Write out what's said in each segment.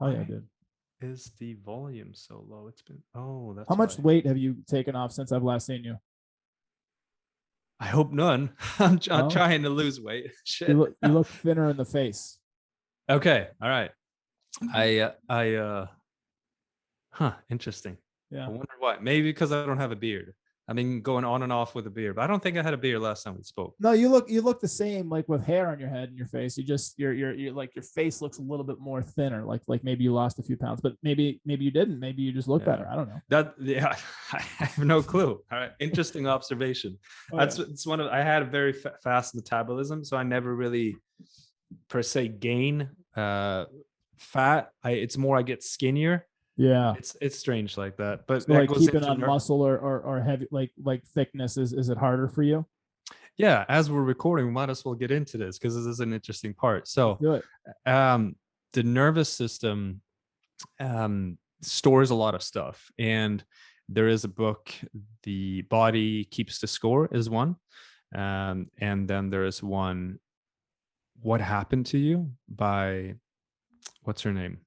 Oh yeah, dude. Is the volume so low? It's been that's How much why. weight have you taken off since I've last seen you? I hope none. I'm No, trying to lose weight. you Shit. look thinner in the face. Okay. All right. Interesting. Yeah. I wonder why. Maybe because I don't have a beard. I mean, going on and off with a beard, but I don't think I had a beard last time we spoke. No, you look the same, like with hair on your head and your face. You just you're like your face looks a little bit more thinner, like maybe you lost a few pounds, but maybe you didn't. Maybe you just look Yeah. better. I don't know. Yeah, I have no clue. All right, interesting observation. Oh, That's yeah. it's one of I had a very fast metabolism, so I never really per se gain fat. It's more I get skinnier. Yeah. It's strange like that, but So that like goes keeping into on muscle or heavy like thickness is it harder for you? yeah. As we're recording, we might as well get into this because this is an interesting part. Let's So, do it. the nervous system stores a lot of stuff, and there is a book, The Body Keeps the Score, is one, and then there is one, What Happened to You, by what's her name?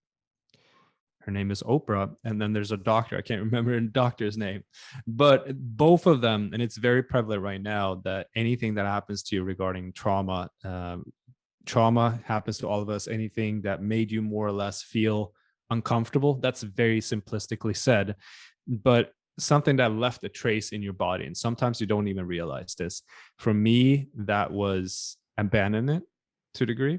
Her name is Oprah, and then there's a doctor. I can't remember the doctor's name, but both of them, and it's very prevalent right now that anything that happens to you regarding trauma, trauma happens to all of us. Anything that made you more or less feel uncomfortable. That's very simplistically said, but something that left a trace in your body. And sometimes you don't even realize this. For me, that was abandonment to a degree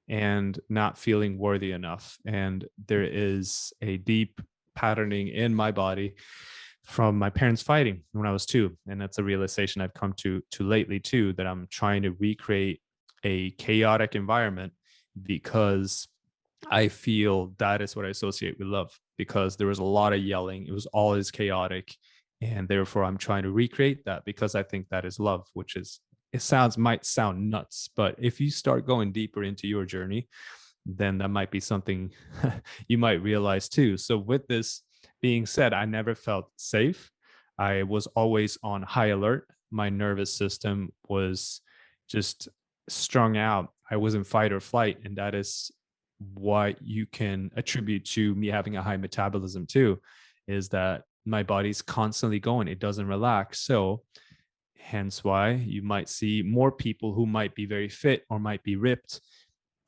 and not feeling worthy enough. And there is a deep patterning in my body from my parents fighting when I was 2. And that's a realization I've come to lately too, that I'm trying to recreate a chaotic environment because I feel that is what I associate with love, because there was a lot of yelling. It was always chaotic. And therefore I'm trying to recreate that because I think that is love, which is, might sound nuts, but if you start going deeper into your journey, then that might be something you might realize too. So with this being said, I never felt safe. I was always on high alert. My nervous system was just strung out. I was in fight or flight. And that is what you can attribute to me having a high metabolism too, is that my body's constantly going. It doesn't relax. So hence why you might see more people who might be very fit or might be ripped.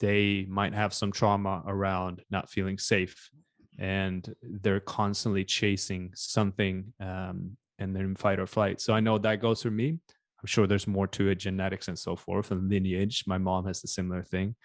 They might have some trauma around not feeling safe, and they're constantly chasing something, and they're in fight or flight. So I know that goes for me. I'm sure there's more to it, genetics and so forth, and lineage. My mom has a similar thing.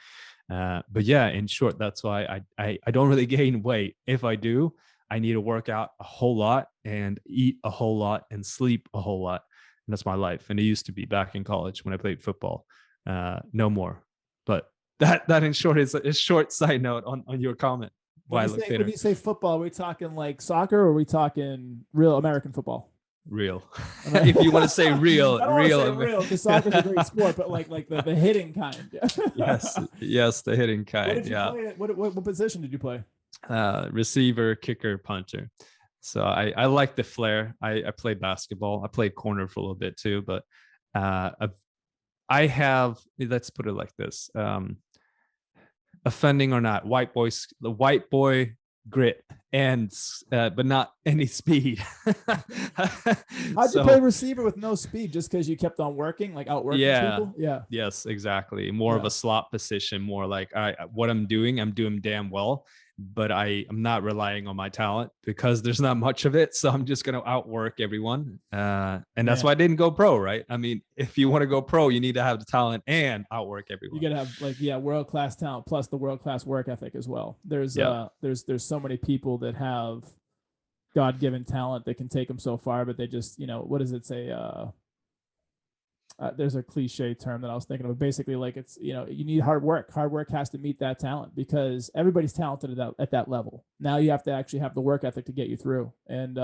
But yeah, in short, that's why I don't really gain weight. If I do, I need to work out a whole lot and eat a whole lot and sleep a whole lot. And that's my life. And it used to be back in college when I played football. No more. But that in short is a short side note on your comment. Why I look When thinner. you say football, are we talking like soccer or are we talking real American football? Real. If you want to say real, I don't want to say real because soccer's a great sport, but like the hitting kind. yes, the hitting kind. What did you play? What position did you play? Receiver, kicker, punter. So I like the flair. I played basketball. I played corner for a little bit too, but I have, let's put it like this. Offending or not, the white boy grit, and but not any speed. How'd you play receiver with no speed? Just because you kept on working, like outworking people? Yeah. Yes, exactly. More of a slot position, more like what I'm doing damn well, but I'm not relying on my talent because there's not much of it. So I'm just going to outwork everyone. And that's why I didn't go pro, right? I mean, if you want to go pro, you need to have the talent and outwork everyone. You got to have world-class talent plus the world-class work ethic as well. There's so many people that have God-given talent that can take them so far, but they just, what does it say? There's a cliche term that I was thinking of. Basically, like it's, you need hard work. Hard work has to meet that talent because everybody's talented at that level. Now you have to actually have the work ethic to get you through. And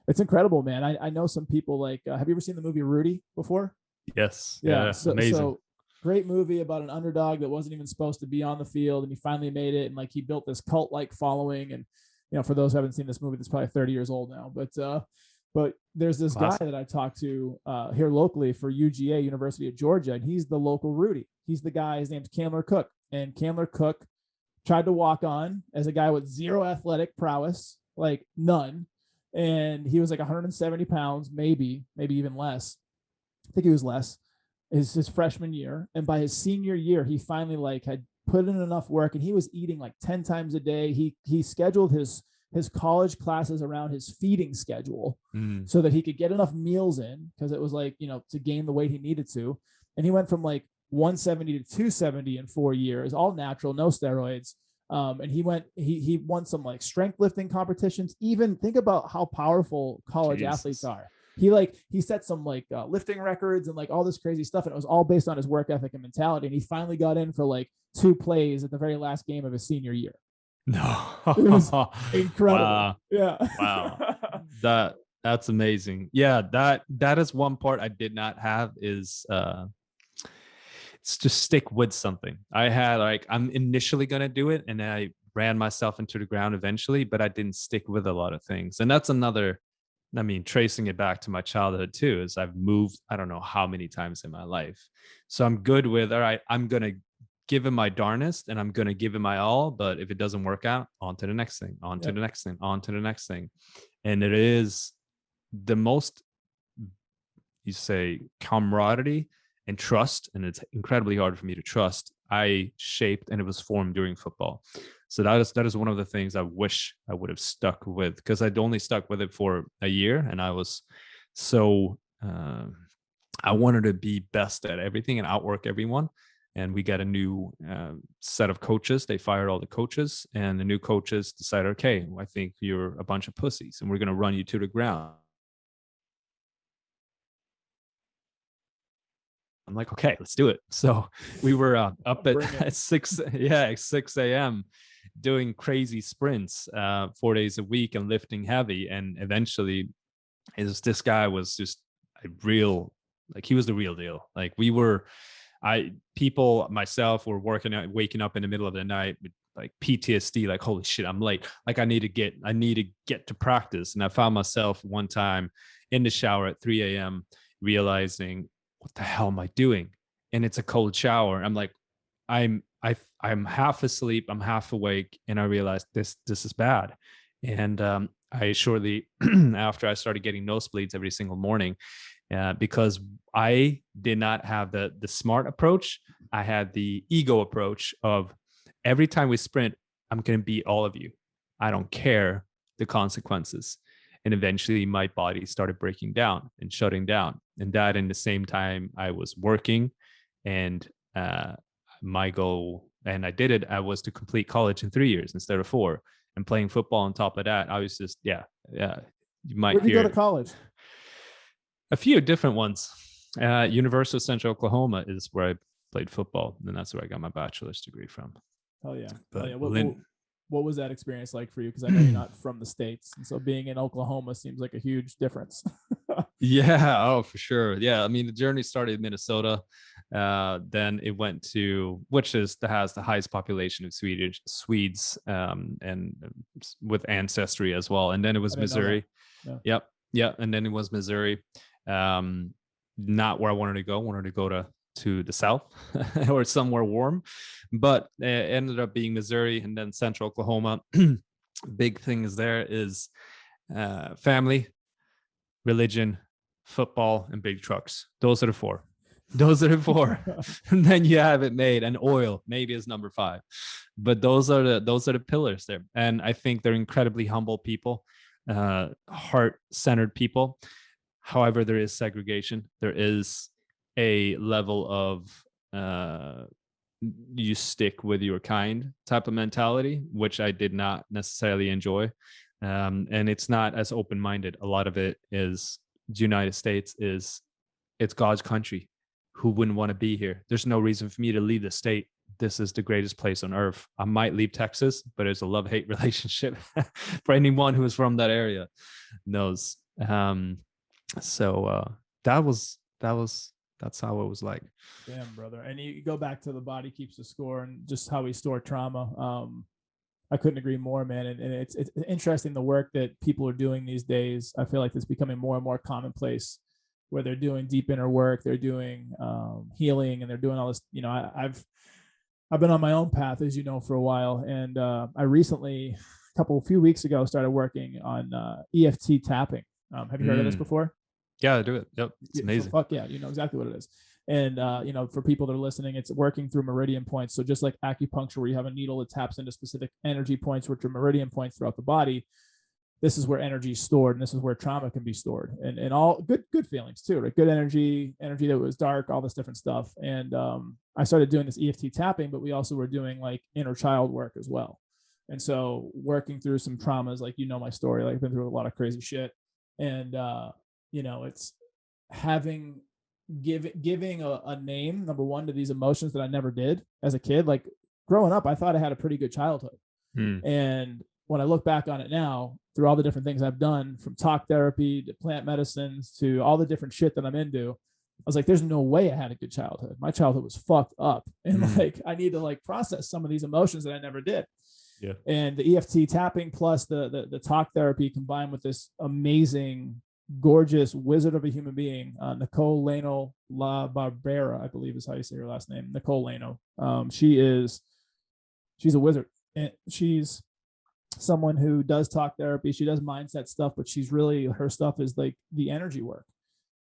it's incredible, man. I know some people like, have you ever seen the movie Rudy before? Yes. Yeah. Amazing. So great movie about an underdog that wasn't even supposed to be on the field, and he finally made it. And like he built this cult-like following. And for those who haven't seen this movie, that's probably 30 years old now. But there's this guy that I talked to here locally for UGA, University of Georgia, and he's the local Rudy. He's the guy. His name's Candler Cook, and Candler Cook tried to walk on as a guy with zero athletic prowess, like none. And he was like 170 pounds, maybe even less. I think he was less his freshman year. And by his senior year, he finally like had put in enough work, and he was eating like 10 times a day. He scheduled his college classes around his feeding schedule so that he could get enough meals in, because it was like, to gain the weight he needed to. And he went from like 170 to 270 in 4 years, all natural, no steroids. And he won some like strength lifting competitions. Even think about how powerful college athletes are. He set some like lifting records and like all this crazy stuff, and it was all based on his work ethic and mentality. And he finally got in for like 2 plays at the very last game of his senior year. No, it was incredible. Wow. Yeah. Wow. That's amazing. Yeah, that is one part I did not have is it's to stick with something. I had like, I'm initially gonna do it, and I ran myself into the ground eventually, but I didn't stick with a lot of things. And that's another, I mean, tracing it back to my childhood too, is I've moved, I don't know how many times in my life. So I'm good with, all right, I'm going to give it my darnest and I'm going to give it my all. But if it doesn't work out, on to the next thing, on to the next thing, on to the next thing. And it is the most, you say, camaraderie and trust. And it's incredibly hard for me to trust. I shaped, and it was formed during football. So that is one of the things I wish I would have stuck with, because I'd only stuck with it for a year, and I was so I wanted to be best at everything and outwork everyone. And we got a new set of coaches. They fired all the coaches, and the new coaches decided, okay, I think you're a bunch of pussies, and we're going to run you to the ground. I'm like, okay, let's do it. So we were up at 6 a.m. doing crazy sprints 4 days a week and lifting heavy. And eventually this guy was just a real, like, he was the real deal. Like myself were waking up in the middle of the night with like PTSD, like, holy shit, I'm late. Like I need to get to practice. And I found myself one time in the shower at 3 a.m. realizing, what the hell am I doing? And it's a cold shower. I'm like, I'm half asleep, I'm half awake, and I realized this is bad. And I shortly after, I started getting nosebleeds every single morning because I did not have the smart approach. I had the ego approach of, every time we sprint, I'm going to beat all of you. I don't care the consequences. And eventually my body started breaking down and shutting down. And that, in the same time I was working, and my goal, and I did it, I was to complete college in 3 years instead of 4, and playing football on top of that. I was just, you might Where'd you go to college? A few different ones. University of Central Oklahoma is where I played football, and that's where I got my bachelor's degree from. Oh yeah. But what was that experience like for you? Because I know you're not from the States, and so being in Oklahoma seems like a huge difference. Yeah, oh, for sure. Yeah, I mean, the journey started in Minnesota. Then it went to, which has the highest population of Swedes, and with ancestry as well. And then it was Missouri. Yeah. Yep. And then it was Missouri. Not where I wanted to go. I wanted to go to the South or somewhere warm, but it ended up being Missouri, and then Central Oklahoma. Big things there is family, religion, football, and big trucks. Those are the four. And then you have it made. And oil maybe is number 5, but those are the pillars there. And I think they're incredibly humble people, heart-centered people. However, there is segregation. There is a level of you stick with your kind type of mentality, which I did not necessarily enjoy. And it's not as open-minded. A lot of it is, the United States it's God's country. Who wouldn't want to be here? There's no reason for me to leave the state. This is the greatest place on earth. I might leave Texas, but it's a love-hate relationship for anyone who is from that area knows. So that's how it was like. Damn, brother. And you go back to the body keeps the score, and just how we store trauma. I couldn't agree more, man. And it's interesting, the work that people are doing these days. I feel like it's becoming more and more commonplace, where they're doing deep inner work, they're doing healing, and they're doing all this. I've been on my own path, as you know, for a while. And I recently, few weeks ago, started working on EFT tapping. Have you heard of this before? Yeah, I do it. Yep. It's Yeah, amazing. so fuck yeah, you know exactly what it is. And for people that are listening, it's working through meridian points. So just like acupuncture, where you have a needle that taps into specific energy points, which are meridian points throughout the body, this is where energy is stored, and this is where trauma can be stored, and all good feelings too, right? Good energy that was dark, all this different stuff. And I started doing this EFT tapping, but we also were doing like inner child work as well. And so working through some traumas, like, you know, my story, like I've been through a lot of crazy shit. And it's having giving a name, number one, to these emotions that I never did as a kid. Like growing up, I thought I had a pretty good childhood. And when I look back on it now, through all the different things I've done, from talk therapy to plant medicines to all the different shit that I'm into, I was like, there's no way I had a good childhood. My childhood was fucked up. And like, I need to like process some of these emotions that I never did. Yeah. And the EFT tapping plus the talk therapy combined with this amazing, gorgeous wizard of a human being, Nicole Leno La Barbera, I believe is how you say her last name. Nicole Leno. She's a wizard. And she's someone who does talk therapy. She does mindset stuff, but her stuff is like the energy work.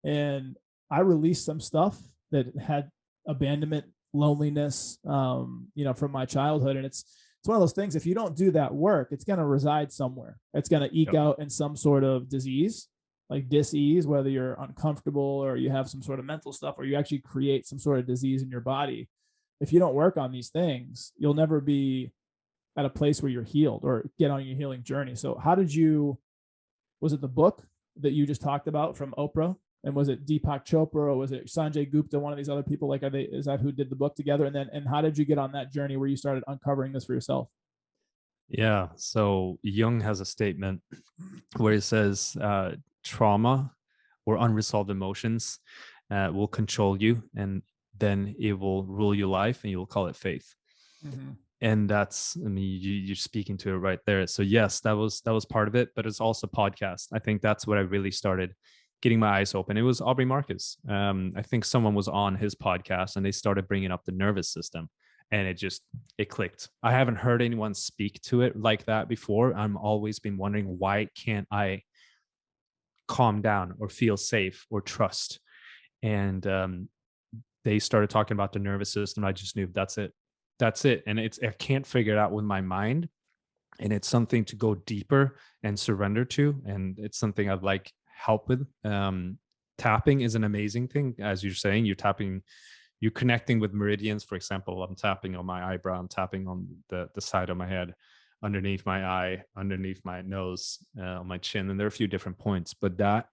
And I released some stuff that had abandonment, loneliness, from my childhood. And it's one of those things, if you don't do that work, it's going to reside somewhere. It's going to eke out in some sort of disease, like dis-ease, whether you're uncomfortable or you have some sort of mental stuff, or you actually create some sort of disease in your body. If you don't work on these things, you'll never be at a place where you're healed or get on your healing journey. So was it the book that you just talked about from Oprah? And was it Deepak Chopra, or was it Sanjay Gupta, one of these other people? Like, is that who did the book together? And how did you get on that journey where you started uncovering this for yourself? Yeah. So Jung has a statement where he says trauma or unresolved emotions will control you, and then it will rule your life, and you'll call it faith. And that's, I mean, you're speaking to it right there. So yes, that was part of it, but it's also podcast. I think that's what I really started getting my eyes open. It was Aubrey Marcus. I think someone was on his podcast and they started bringing up the nervous system, and it clicked. I haven't heard anyone speak to it like that before. I'm always been wondering, why can't I calm down or feel safe or trust? And they started talking about the nervous system. I just knew that's it. And I can't figure it out with my mind. And it's something to go deeper and surrender to. And it's something I'd like help with. Tapping is an amazing thing. As you're saying, you're connecting with meridians. For example, I'm tapping on my eyebrow, I'm tapping on the side of my head, underneath my eye, underneath my nose, on my chin. And there are a few different points, but that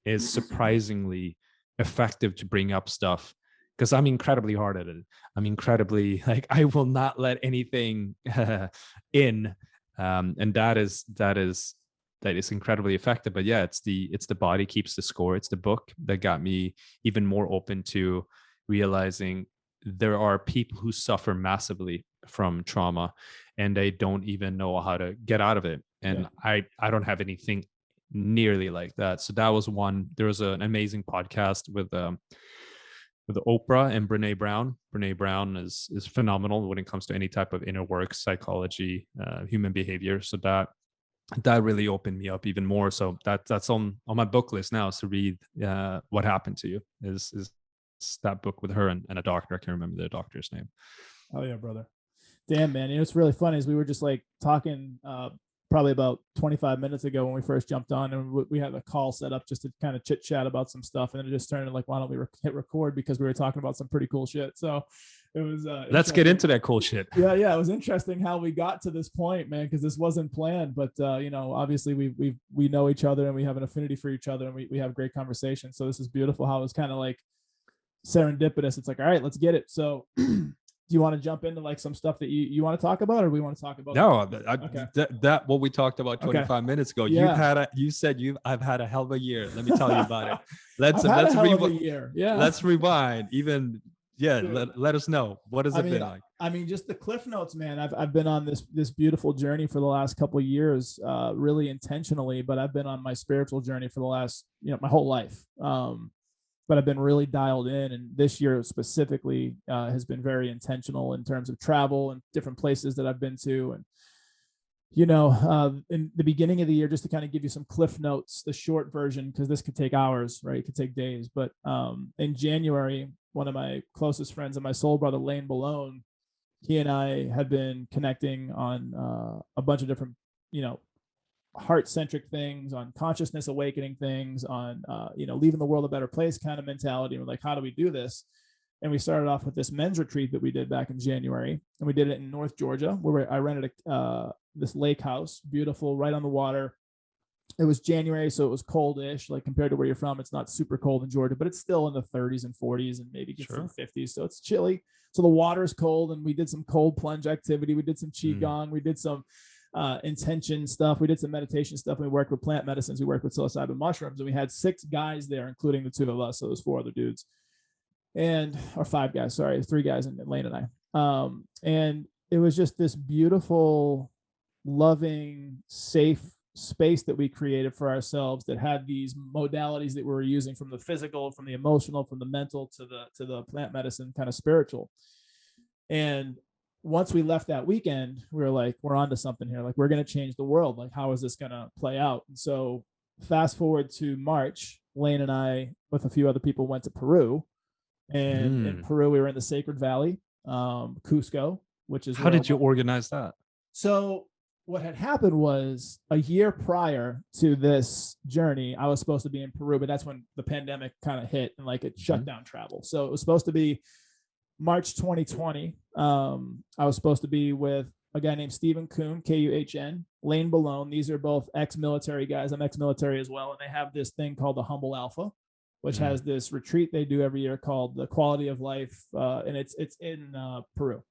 is surprisingly effective to bring up stuff, because I'm incredibly hard at it. I'm incredibly like, I will not let anything in. And that is incredibly effective. But yeah, it's the body keeps the score. It's the book that got me even more open to realizing there are people who suffer massively from trauma and they don't even know how to get out of it. And I don't have anything nearly like that. So that was one. There was an amazing podcast with Oprah and Brene Brown. Brene Brown is phenomenal when it comes to any type of inner work, psychology, human behavior. So that really opened me up even more. So that's on my book list now, is to read What Happened to You, is that book with her and a doctor. I can't remember the doctor's name. Oh yeah, brother. Damn, man. You know, it's really funny is we were just like talking probably about 25 minutes ago when we first jumped on, and we had a call set up just to kind of chit chat about some stuff. And then it just turned into like, why don't we hit record, because we were talking about some pretty cool shit. So it was, let's get into that cool shit. Yeah. It was interesting how we got to this point, man, because this wasn't planned, but obviously we know each other and we have an affinity for each other, and we have great conversations. So this is beautiful how it was kind of like serendipitous. It's like, all right, let's get it. So do you want to jump into like some stuff that you want to talk about, or we want to talk about? No, that what we talked about 25 minutes ago. Yeah. I've had a hell of a year. Let me tell you about it. Let's rewind. Yeah. Let's rewind. Even let us know, what has it been like? I mean, just the cliff notes, man. I've been on this beautiful journey for the last couple of years, really intentionally, but I've been on my spiritual journey for the last, my whole life. but I've been really dialed in. And this year specifically has been very intentional in terms of travel and different places that I've been to. And, in the beginning of the year, just to kind of give you some cliff notes, the short version, because this could take hours, right? It could take days. But in January, one of my closest friends and my soul brother, Lane Balone, he and I had been connecting on a bunch of different, heart-centric things, on consciousness awakening things, on leaving the world a better place kind of mentality. And we're like, how do we do this? And we started off with this men's retreat that we did back in January, and we did it in North Georgia, where I rented this lake house, beautiful, right on the water. It was January, so it was coldish, like compared to where you're from. It's not super cold in Georgia, but it's still in the 30s and 40s and maybe gets to the 50s. So it's chilly. So the water is cold, and we did some cold plunge activity. We did some qigong. We did some intention stuff. We did some meditation stuff. We worked with plant medicines. We worked with psilocybin mushrooms, and we had 6 guys there, including the 2 of us. So there's 4 other dudes, or 5 guys. Sorry, 3 guys, and Lane and I. And it was just this beautiful, loving, safe space that we created for ourselves that had these modalities that we were using, from the physical, from the emotional, from the mental to the plant medicine kind of spiritual. And once we left that weekend, we were like, we're onto something here. Like, we're going to change the world. Like, how is this going to play out? And so fast forward to March, Lane and I, with a few other people, went to Peru. And in Peru, we were in the Sacred Valley, Cusco, which is— How did you organize that? So what had happened was, a year prior to this journey, I was supposed to be in Peru, but that's when the pandemic kind of hit and like it shut down travel. So it was supposed to be March 2020. I was supposed to be with a guy named Stephen Kuhn, Kuhn, Lane Balone. These are both ex-military guys. I'm ex-military as well. And they have this thing called the Humble Alpha, which has this retreat they do every year called the Quality of Life. And it's in Peru.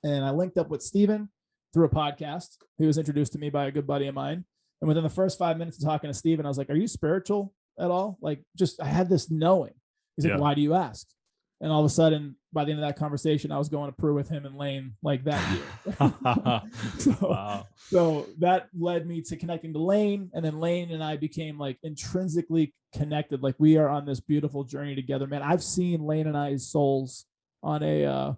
And I linked up with Stephen through a podcast. He was introduced to me by a good buddy of mine. And within the first 5 minutes of talking to Stephen, I was like, are you spiritual at all? Like, I had this knowing. He's like, why do you ask? And all of a sudden, by the end of that conversation, I was going to Peru with him and Lane like that year. So that led me to connecting to Lane. And then Lane and I became like intrinsically connected. Like, we are on this beautiful journey together, man. I've seen Lane and I's souls on a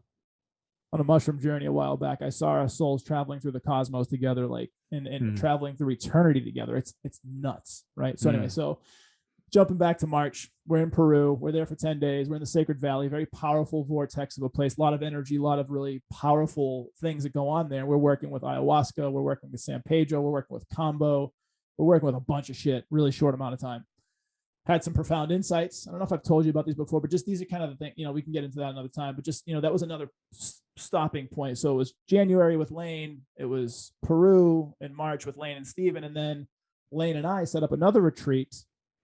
mushroom journey a while back. I saw our souls traveling through the cosmos together, like, and traveling through eternity together. It's nuts, right? So anyway, so jumping back to March, we're in Peru. We're there for 10 days. We're in the Sacred Valley, very powerful vortex of a place, a lot of energy, a lot of really powerful things that go on there. We're working with ayahuasca. We're working with San Pedro. We're working with Kambo. We're working with a bunch of shit, really short amount of time. Had some profound insights. I don't know if I've told you about these before, but just these are kind of the thing, we can get into that another time, but just, that was another stopping point. So it was January with Lane. It was Peru in March with Lane and Steven. And then Lane and I set up another retreat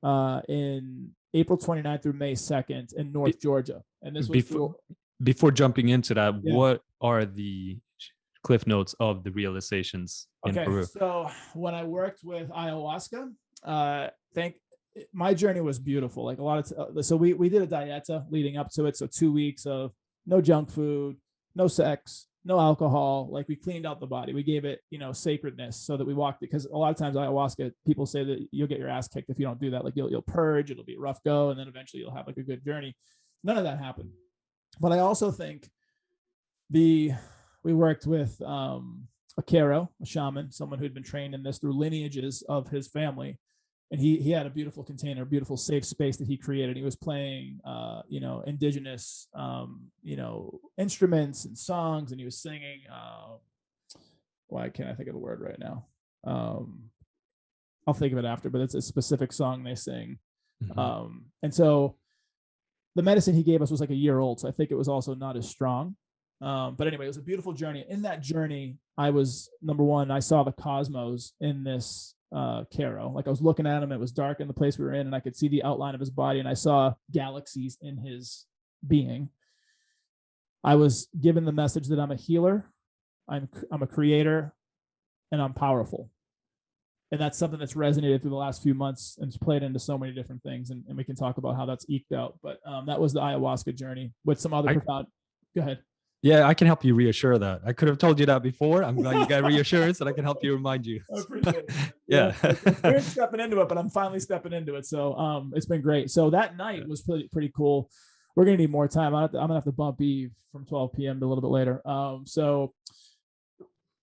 in April 29th through May 2nd in North Georgia. And this was before jumping into that, what are the cliff notes of the realizations in Peru? So when I worked with ayahuasca, my journey was beautiful. Like, a lot of so we did a dieta leading up to it. So 2 weeks of no junk food, no sex, no alcohol. Like, we cleaned out the body. We gave it, sacredness, so that we walked, because a lot of times ayahuasca, people say that you'll get your ass kicked if you don't do that. Like, you'll purge, it'll be a rough go, and then eventually you'll have like a good journey. None of that happened. But I also think we worked with a Kero, a shaman, someone who'd been trained in this through lineages of his family. And he had a beautiful container, a beautiful safe space that he created. He was playing, indigenous, instruments and songs, and he was singing. Why can't I think of the word right now? I'll think of it after, but it's a specific song they sing. And so the medicine he gave us was like a year old, so I think it was also not as strong. But anyway, it was a beautiful journey. In that journey, I was, number one, I saw the cosmos in this Kero. Like, I was looking at him, it was dark in the place we were in, and I could see the outline of his body, and I saw galaxies in his being. I was given the message that I'm a healer, I'm a creator, and I'm powerful. And that's something that's resonated through the last few months and it's played into so many different things, and we can talk about how that's eked out. But that was the ayahuasca journey with some other profound. Go ahead. Yeah, I can help you reassure that. I could have told you that before. I'm glad you got reassurance, and I can help you remind you. I appreciate it. Yeah. It's weird stepping into it, but I'm finally stepping into it. So it's been great. So that night was pretty cool. We're gonna need more time. I'm gonna have to bump Eve from 12 p.m. to a little bit later. So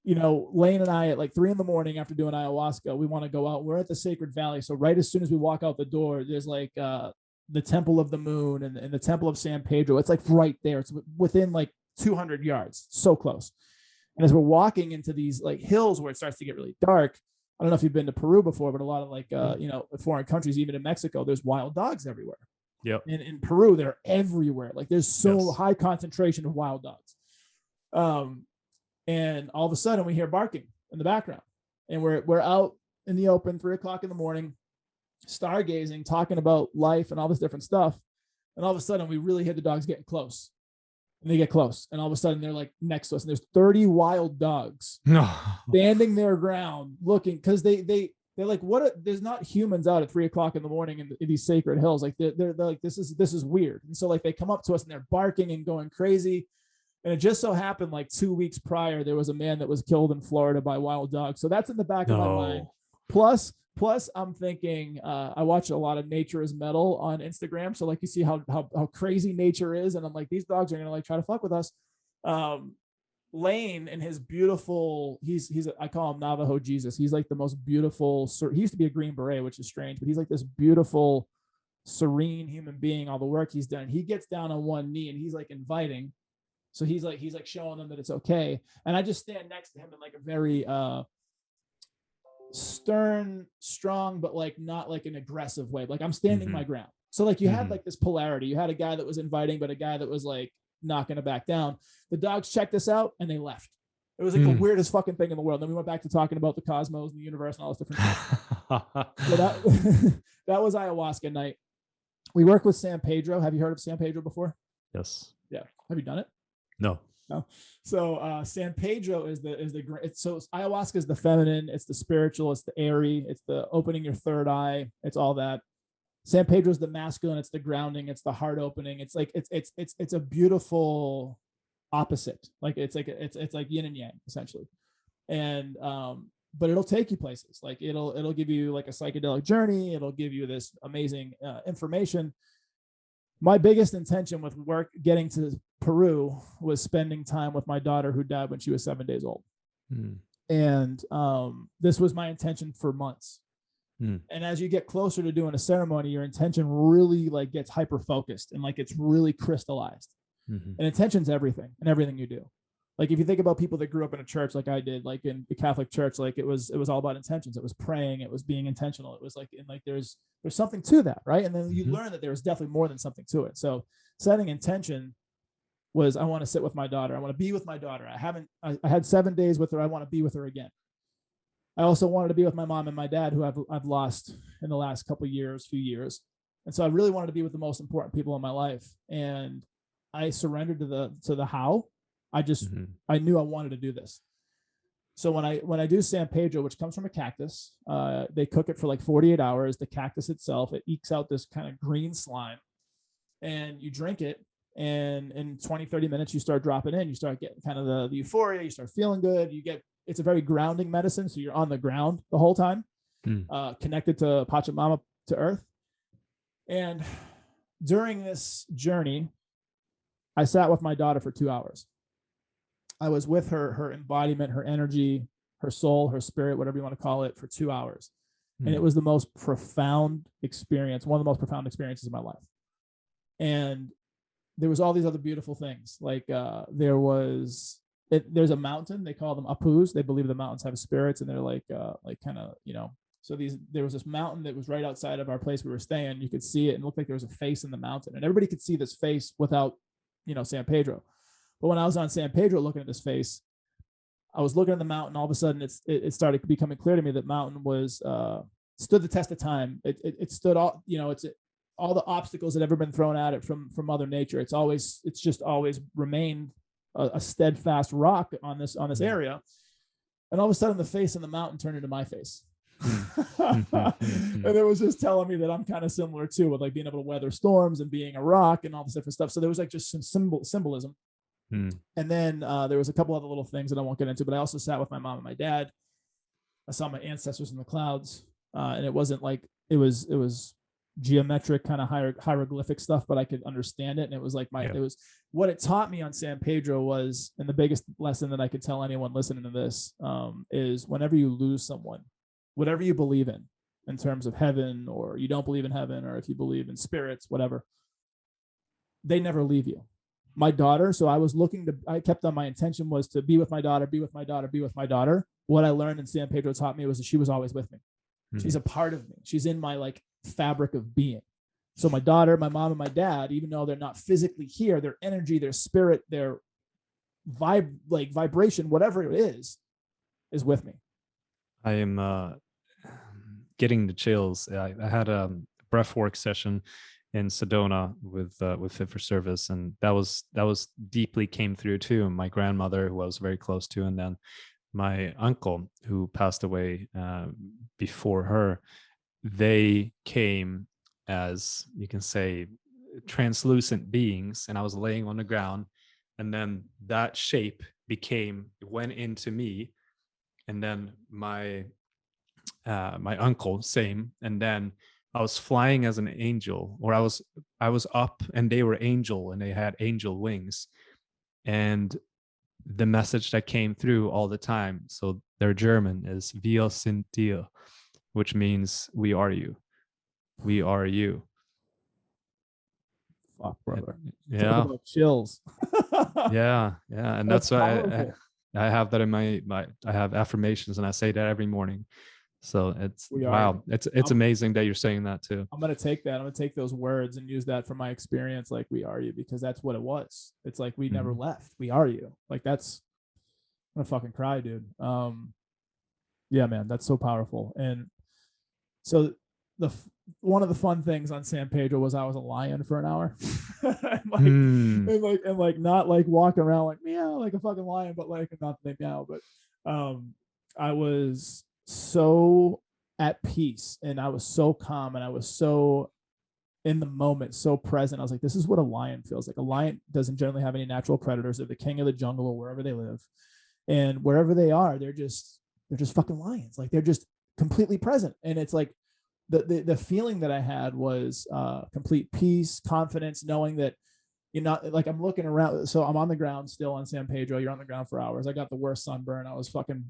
Lane and I at like 3 a.m. after doing ayahuasca, we want to go out. We're at the Sacred Valley. So right as soon as we walk out the door, there's like the Temple of the Moon and the Temple of San Pedro. It's like right there. It's within like 200 yards, so close. And as we're walking into these like hills where it starts to get really dark, I don't know if you've been to Peru before, but a lot of like foreign countries, even in Mexico, there's wild dogs everywhere. Yep. And in Peru, they're everywhere. Like there's so high concentration of wild dogs. And all of a sudden we hear barking in the background, and we're out in the open, 3 o'clock in the morning, stargazing, talking about life and all this different stuff. And all of a sudden we really hear the dogs getting close. And they get close, and all of a sudden they're like next to us, and there's 30 wild dogs standing their ground looking, because they're like, there's not humans out at 3 o'clock in the morning in these sacred hills. Like they're like, this is weird. And so like they come up to us and they're barking and going crazy. And it just so happened like 2 weeks prior, there was a man that was killed in Florida by wild dogs. So that's in the back of my mind. Plus I'm thinking, I watch a lot of Nature is Metal on Instagram. So like you see how crazy nature is. And I'm like, these dogs are going to like try to fuck with us. Lane and his beautiful, I call him Navajo Jesus. He's like the most beautiful, he used to be a Green Beret, which is strange, but he's like this beautiful, serene human being, all the work he's done. He gets down on one knee and he's like inviting. So he's like showing them that it's okay. And I just stand next to him in like a very stern, strong, but like not like an aggressive way. Like I'm standing my ground. So like you had like this polarity. You had a guy that was inviting, but a guy that was like not going to back down. The dogs checked us out and they left. It was like the weirdest fucking thing in the world. Then we went back to talking about the cosmos and the universe and all this different stuff. So that was ayahuasca night. We work with San Pedro. Have you heard of San Pedro before? Yes. Yeah. Have you done it? No. So San Pedro is so ayahuasca is the feminine, it's the spiritual, it's the airy, it's the opening your third eye, it's all that. San Pedro is the masculine, it's the grounding, it's the heart opening. It's like it's a beautiful opposite. Like it's like yin and yang essentially. And but it'll take you places. Like it'll give you like a psychedelic journey. It'll give you this amazing information. My biggest intention with getting to Peru was spending time with my daughter who died when she was 7 days old. And this was my intention for months. And as you get closer to doing a ceremony, your intention really like gets hyper focused and like it's really crystallized. And intention's everything and everything you do. Like if you think about people that grew up in a church like I did, like in the Catholic Church, like it was all about intentions. It was praying, it was being intentional. It was like, and like there's something to that, right? And then you learn that there was definitely more than something to it. So setting intention was, I want to sit with my daughter. I want to be with my daughter. I had 7 days with her. I want to be with her again. I also wanted to be with my mom and my dad, who I've lost in the last few years. And so I really wanted to be with the most important people in my life. And I surrendered to the how. I knew I wanted to do this. So when I do San Pedro, which comes from a cactus, they cook it for like 48 hours. The cactus itself, it ekes out this kind of green slime, and you drink it. And in 20, 30 minutes, you start dropping in, you start getting kind of the euphoria, you start feeling good. It's a very grounding medicine. So you're on the ground the whole time, connected to Pachamama, to earth. And during this journey, I sat with my daughter for 2 hours. I was with her embodiment, her energy, her soul, her spirit, whatever you want to call it, for 2 hours. And it was the most profound experience, one of the most profound experiences of my life. And there was all these other beautiful things. Like there's a mountain, they call them apus. They believe the mountains have spirits, and they're like kind of, so there was this mountain that was right outside of our place we were staying. You could see it and it looked like there was a face in the mountain, and everybody could see this face without, San Pedro. But when I was on San Pedro looking at this face, I was looking at the mountain. All of a sudden, it started becoming clear to me that mountain was stood the test of time. It stood all, it's all the obstacles that ever been thrown at it from Mother Nature. It's just always remained a steadfast rock on this area. And all of a sudden, the face in the mountain turned into my face. And it was just telling me that I'm kind of similar too, with like being able to weather storms and being a rock and all this different stuff. So there was like just some symbolism. Mm. And then there was a couple other little things that I won't get into, but I also sat with my mom and my dad. I saw my ancestors in the clouds, and it wasn't like it was geometric kind of hieroglyphic stuff, but I could understand it. And it was like it was what it taught me on San Pedro was, and the biggest lesson that I could tell anyone listening to this is whenever you lose someone, whatever you believe in terms of heaven, or you don't believe in heaven, or if you believe in spirits, whatever, they never leave you. My daughter, so I kept on, my intention was to be with my daughter, be with my daughter, be with my daughter. What I learned in San Pedro taught me was that she was always with me. Mm-hmm. She's a part of me. She's in my like fabric of being. So my daughter, my mom, and my dad, even though they're not physically here, their energy, their spirit, their vibration, whatever it is with me. I am getting the chills. I had a breathwork session in Sedona with Fit for Service, and that was deeply came through too. My grandmother, who I was very close to, and then my uncle, who passed away before her. They came as, you can say, translucent beings, and I was laying on the ground, and then that shape went into me, and then my uncle, same, and then I was flying as an angel, or I was up, and they were angel, and they had angel wings, and the message that came through all the time, so their German is "Wir sind dir," which means "we are you." We are you. Fuck, brother. Yeah. Talk about chills. yeah. And that's why I have that in my I have affirmations, and I say that every morning. So wow. It's amazing that you're saying that too. I'm going to take that. I'm going to take those words and use that from my experience. Like, we are you, because that's what it was. It's like, we never left. We are you. Like, that's, I'm going to fucking cry, dude. Yeah, man, that's so powerful. And so one of the fun things on San Pedro was I was a lion for an hour. and like not like walking around like meow like a fucking lion, but like not they meow, but I was so at peace, and I was so calm, and I was so in the moment, so present. I was like, this is what a lion feels like. A lion doesn't generally have any natural predators. They're the king of the jungle or wherever they live, and wherever they are, they're just fucking lions. Like, they're just completely present. And it's like the feeling that I had was complete peace, confidence, knowing that you're not like, I'm looking around. So I'm on the ground still on San Pedro. You're on the ground for hours. I got the worst sunburn. I was fucking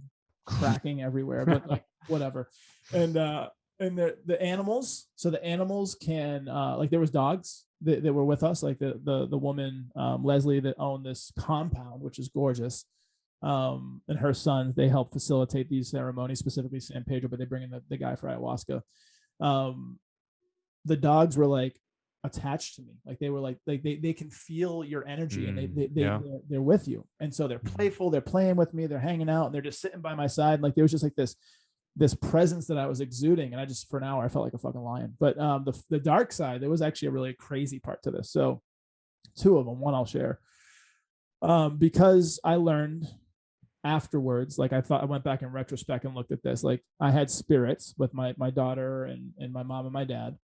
cracking everywhere, but like whatever. And the animals. So the animals can like, there was dogs that were with us, like the woman Leslie that owned this compound, which is gorgeous. And her sons, they help facilitate these ceremonies, specifically San Pedro, but they bring in the guy for ayahuasca. The dogs were like attached to me, like they were like they can feel your energy, and they're with you, and so they're playful, they're playing with me, they're hanging out, and they're just sitting by my side. And like, there was just like this presence that I was exuding, and I just, for an hour, I felt like a fucking lion. But the dark side, there was actually a really crazy part to this. So two of them, one I'll share, because I learned afterwards, like I went back in retrospect and looked at this, like I had spirits with my daughter and my mom and my dad.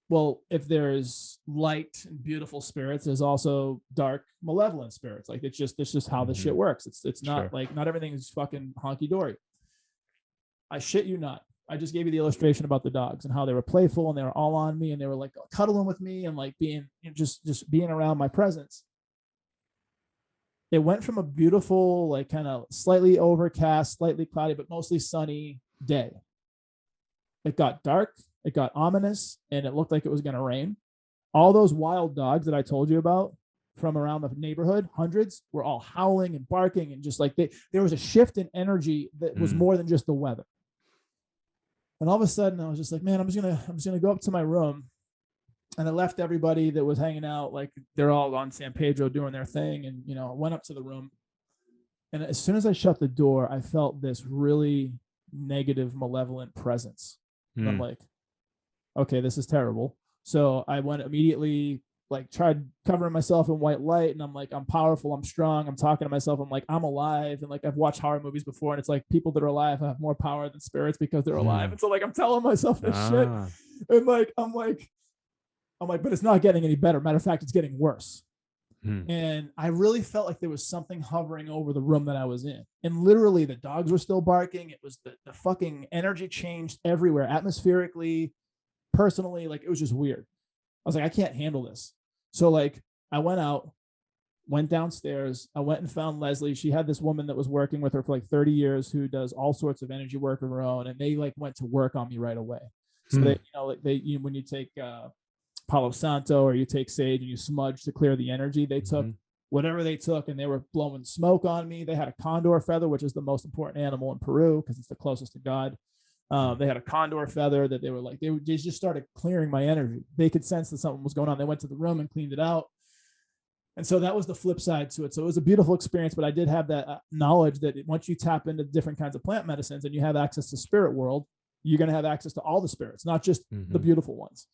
Well, if there's light and beautiful spirits, there's also dark, malevolent spirits. Like, it's just how this shit works. It's not like, not everything is fucking honky dory. I shit you not. I just gave you the illustration about the dogs and how they were playful, and they were all on me, and they were like cuddling with me, and like being just being around my presence. It went from a beautiful, like kind of slightly overcast, slightly cloudy, but mostly sunny day. It got dark, it got ominous, and it looked like it was going to rain. All those wild dogs that I told you about from around the neighborhood, hundreds, were all howling and barking, and just like there was a shift in energy that was more than just the weather. And all of a sudden, I was just like, man, I'm just gonna go up to my room. And I left everybody that was hanging out, like they're all on San Pedro doing their thing. And, you know, I went up to the room. And as soon as I shut the door, I felt this really negative, malevolent presence. And I'm like, okay, this is terrible. So I went immediately, like, tried covering myself in white light. And I'm like, I'm powerful, I'm strong. I'm talking to myself. I'm like, I'm alive. And like, I've watched horror movies before, and it's like people that are alive have more power than spirits because they're alive. And so like, I'm telling myself this shit. And like, I'm like, but it's not getting any better. Matter of fact, it's getting worse. And I really felt like there was something hovering over the room that I was in. And literally the dogs were still barking. It was the fucking energy changed everywhere, atmospherically, personally. Like, it was just weird. I was like, I can't handle this. So like I went out, went downstairs. I went and found Leslie. She had this woman that was working with her for like 30 years who does all sorts of energy work of her own. And they like went to work on me right away. So they, like when you take Palo Santo or you take sage and you smudge to clear the energy, they took whatever they took and they were blowing smoke on me. They had a condor feather, which is the most important animal in Peru because it's the closest to God. They had a condor feather that they were like, they just started clearing my energy. They could sense that something was going on. They went to the room and cleaned it out. And so that was the flip side to it. So it was a beautiful experience, but I did have that knowledge that once you tap into different kinds of plant medicines and you have access to spirit world, you're going to have access to all the spirits, not just the beautiful ones.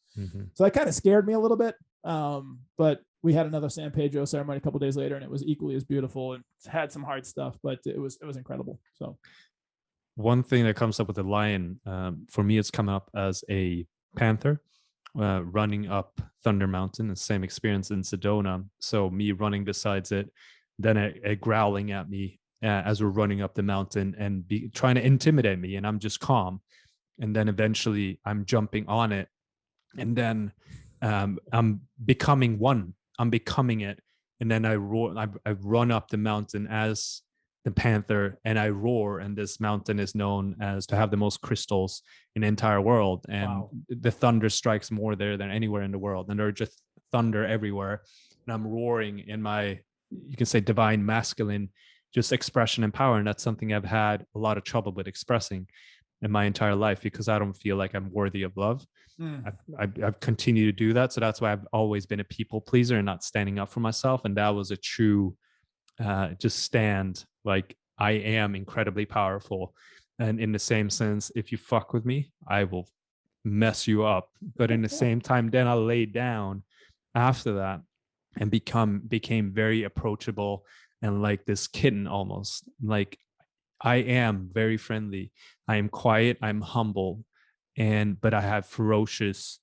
So that kind of scared me a little bit. But we had another San Pedro ceremony a couple of days later, and it was equally as beautiful and had some hard stuff, but it was incredible. So one thing that comes up with the lion, for me, it's come up as a panther running up Thunder Mountain, the same experience in Sedona. So me running besides it, then it growling at me as we're running up the mountain and trying to intimidate me, and I'm just calm. And then eventually I'm jumping on it, and then I'm becoming one. I'm becoming it, and then I roar. I run up the mountain as the panther, and I roar. And this mountain is known as to have the most crystals in the entire world, and the thunder strikes more there than anywhere in the world. And there's just thunder everywhere, and I'm roaring in my, you can say, divine masculine, just expression and power. And that's something I've had a lot of trouble with expressing in my entire life because I don't feel like I'm worthy of love. I've continued to do that. So that's why I've always been a people pleaser and not standing up for myself. And that was a true just stand, like, I am incredibly powerful. And in the same sense, if you fuck with me, I will mess you up. But in the same time, then I laid down after that and became very approachable and like this kitten almost. Like, I am very friendly. I am quiet. I'm humble. But I have ferocious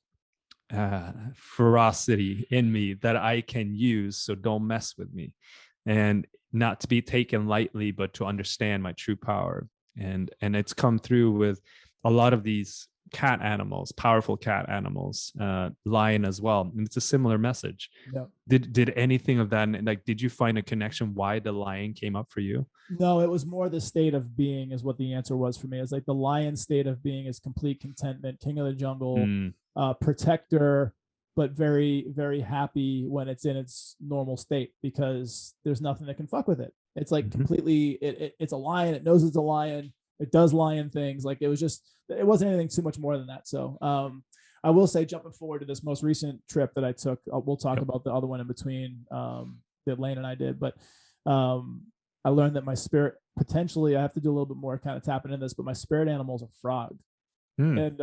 ferocity in me that I can use. So don't mess with me. And not to be taken lightly, but to understand my true power. And it's come through with a lot of these cat animals, powerful cat animals, lion as well. And it's a similar message. Yeah. Did anything of that, like, did you find a connection why the lion came up for you? No, it was more the state of being is what the answer was for me. It's like the lion state of being is complete contentment, king of the jungle, protector, but very, very happy when it's in its normal state because there's nothing that can fuck with it. It's like completely, it's a lion. It knows it's a lion. It does lion things. Like, it wasn't anything too much more than that. So I will say, jumping forward to this most recent trip that I took, we'll talk about the other one in between that Lane and I did. But I learned that my spirit, potentially, I have to do a little bit more kind of tapping in this, but my spirit animal is a frog. And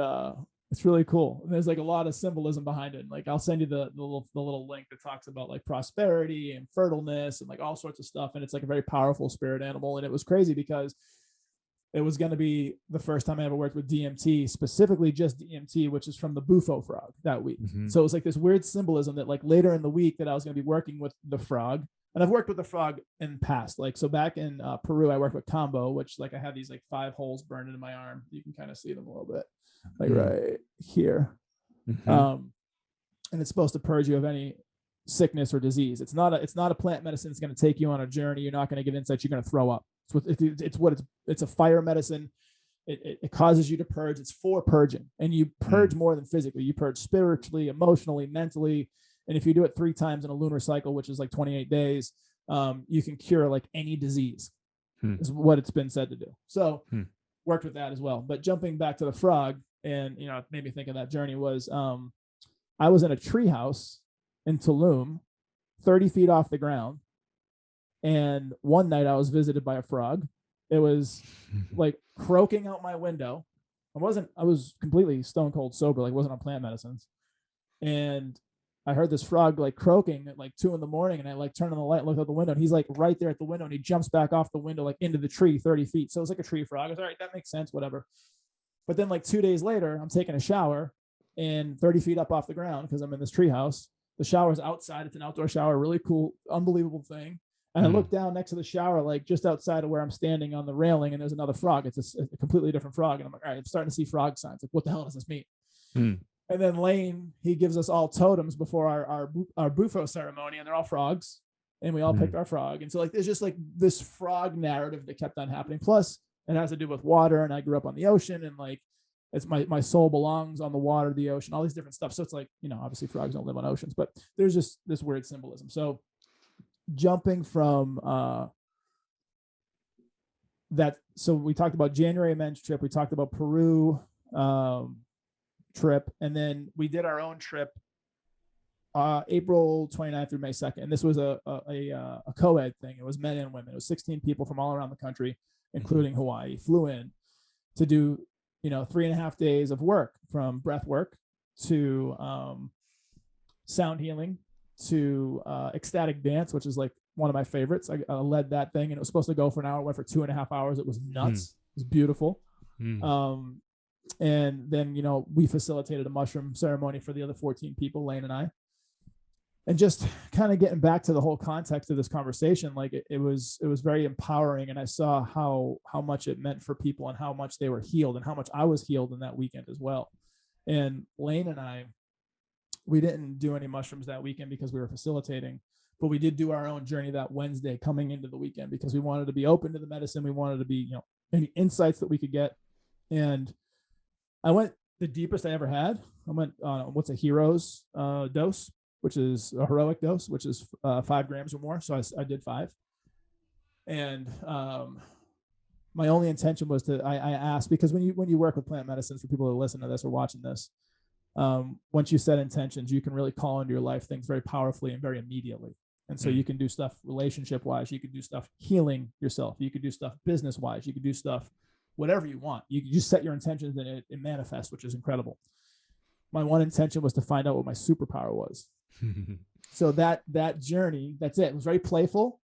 it's really cool. And there's like a lot of symbolism behind it. Like, I'll send you the little link that talks about like prosperity and fertileness and like all sorts of stuff. And it's like a very powerful spirit animal. And it was crazy because it was going to be the first time I ever worked with DMT, specifically just DMT, which is from the Bufo frog that week. So it was like this weird symbolism that like later in the week that I was going to be working with the frog. And I've worked with the frog in the past. Like, so back in Peru, I worked with Combo, which like I had these like 5 holes burned into my arm. You can kind of see them a little bit, like right here. And it's supposed to purge you of any sickness or disease. It's not a plant medicine. It's going to take you on a journey. You're not going to get insights. You're going to throw up. It's a fire medicine. It causes you to purge. It's for purging, and you purge more than physically. You purge spiritually, emotionally, mentally. And if you do it 3 times in a lunar cycle, which is like 28 days, you can cure like any disease is what it's been said to do. So worked with that as well. But jumping back to the frog, and, you know, it made me think of that journey was, I was in a treehouse in Tulum, 30 feet off the ground. And one night I was visited by a frog. It was like croaking out my window. I was completely stone cold sober, like wasn't on plant medicines. And I heard this frog like croaking at like 2 a.m, and I like turned on the light and looked out the window, and he's like right there at the window, and he jumps back off the window like into the tree 30 feet. So it was like a tree frog. I was all right, that makes sense, whatever. But then like 2 days later, I'm taking a shower and 30 feet up off the ground because I'm in this tree house, The shower's outside. It's an outdoor shower, really cool, unbelievable thing. And I look down next to the shower, like just outside of where I'm standing on the railing, and there's another frog. It's a completely different frog. And I'm like, all right, I'm starting to see frog signs. Like, what the hell does this mean? Mm. And then Lane, he gives us all totems before our bufo ceremony, and they're all frogs. And we all picked our frog. And so like, there's just like this frog narrative that kept on happening. Plus it has to do with water. And I grew up on the ocean, and like, it's my soul belongs on the water, the ocean, all these different stuff. So it's like, obviously frogs don't live on oceans, but there's just this weird symbolism. So jumping from that, so we talked about January men's trip, we talked about Peru trip, and then we did our own trip April 29th through May 2nd. And this was a co-ed thing. It was men and women. It was 16 people from all around the country, including Hawaii, flew in to do 3.5 days of work, from breath work to sound healing to ecstatic dance, which is like one of my favorites. I led that thing, and it was supposed to go for an hour. It went for 2.5 hours. It was nuts. It was beautiful. And then, we facilitated a mushroom ceremony for the other 14 people, Lane and I. And just kind of getting back to the whole context of this conversation, like it was very empowering. And I saw how much it meant for people, and how much they were healed, and how much I was healed in that weekend as well. And Lane and I, we didn't do any mushrooms that weekend because we were facilitating, but we did do our own journey that Wednesday coming into the weekend, because we wanted to be open to the medicine. We wanted to be, any insights that we could get. And I went the deepest I ever had. I went what's a hero's dose, which is a heroic dose, which is 5 grams or more. So I did 5. And my only intention was I asked, because when you work with plant medicines, for people who listen to this or watching this, once you set intentions, you can really call into your life things very powerfully and very immediately. And so you can do stuff relationship wise, you could do stuff healing yourself, you could do stuff business wise, you could do stuff whatever you want. You just set your intentions and it manifests, which is incredible. My one intention was to find out what my superpower was. So that journey, that's it. It was very playful,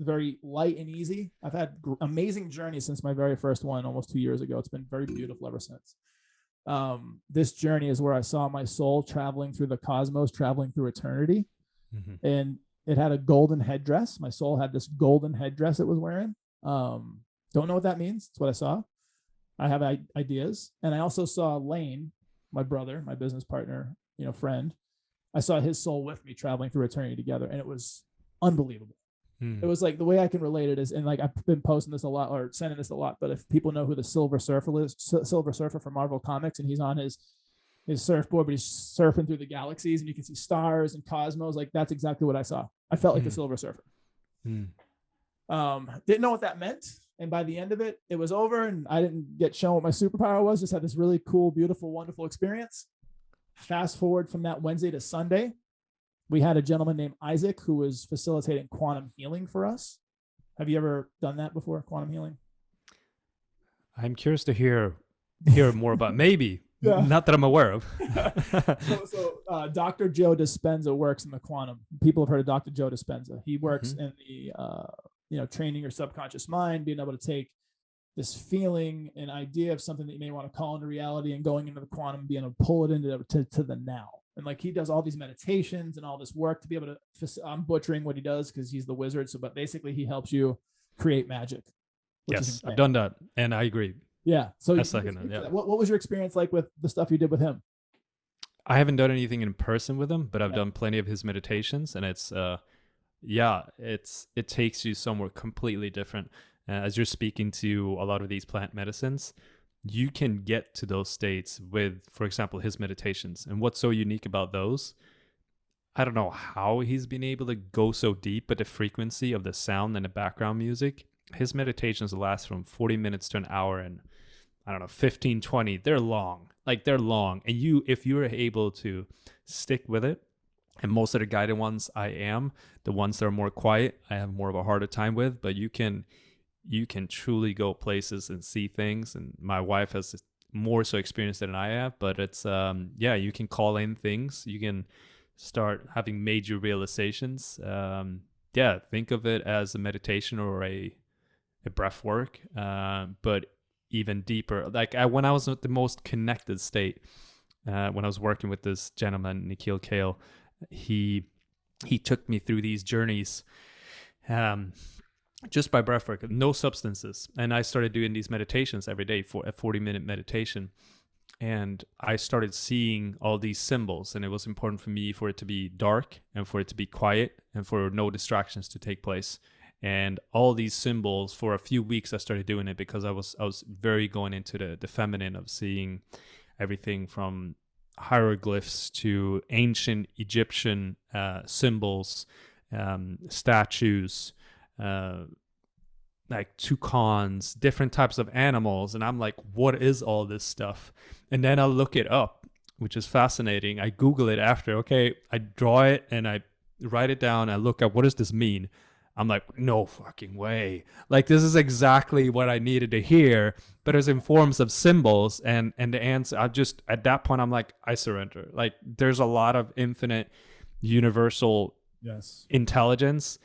very light and easy. I've had amazing journeys since my very first one almost 2 years ago. It's been very beautiful ever since. This journey is where I saw my soul traveling through the cosmos, traveling through eternity. And it had a golden headdress. My soul had this golden headdress it was wearing. Don't know what that means. It's what I saw. I have ideas. And I also saw Lane, my brother, my business partner, friend. I saw his soul with me traveling through eternity together. And it was unbelievable. It was like, the way I can relate it is, and like I've been posting this a lot or sending this a lot, but if people know who the Silver Surfer is, Silver Surfer from Marvel Comics, and he's on his surfboard, but he's surfing through the galaxies and you can see stars and cosmos. Like, that's exactly what I saw. I felt like the Silver Surfer. Didn't know what that meant. And by the end of it, it was over, and I didn't get shown what my superpower was. Just had this really cool, beautiful, wonderful experience. Fast forward from that Wednesday to Sunday, we had a gentleman named Isaac who was facilitating quantum healing for us. Have you ever done that before, quantum healing? I'm curious to hear more about. Maybe. Yeah. Not that I'm aware of. So Dr. Joe Dispenza works in the quantum. People have heard of Dr. Joe Dispenza. He works in the training your subconscious mind, being able to take this feeling, an idea of something that you may want to call into reality, and going into the quantum, being able to pull it into to the now. And like, he does all these meditations and all this work to be able to, I'm butchering what he does because he's the wizard. So, but basically he helps you create magic. Yes, I've done that. And I agree. Yeah. So yeah. What was your experience like with the stuff you did with him? I haven't done anything in person with him, but I've done plenty of his meditations, and it's, it takes you somewhere completely different. As you're speaking to a lot of these plant medicines, you can get to those states with, for example, his meditations. And what's so unique about those, I don't know how he's been able to go so deep, but the frequency of the sound and the background music, his meditations last from 40 minutes to an hour, and I don't know, 15, 20, they're long. Like, they're long. And if you're able to stick with it, and most of the guided ones the ones that are more quiet, I have more of a harder time with, but you can truly go places and see things. And my wife has more so experience than I have, but it's, you can call in things. You can start having major realizations. Think of it as a meditation or a breath work, but even deeper. Like, when I was at the most connected state, when I was working with this gentleman, Nikhil Kale, he took me through these journeys, just by breath work, no substances. And I started doing these meditations every day, for a 40-minute meditation. And I started seeing all these symbols, and it was important for me for it to be dark and for it to be quiet and for no distractions to take place. And all these symbols, for a few weeks I started doing it, because I was very going into the feminine, of seeing everything from hieroglyphs to ancient Egyptian symbols, statues, like toucans, different types of animals. And I'm like, what is all this stuff? And then I'll look it up, which is fascinating. I Google it after. Okay, I draw it and I write it down. I look up, what does this mean? I'm like, no fucking way. Like, this is exactly what I needed to hear, but it's in forms of symbols. And the answer, at that point, I'm like, I surrender. Like, there's a lot of infinite universal intelligence.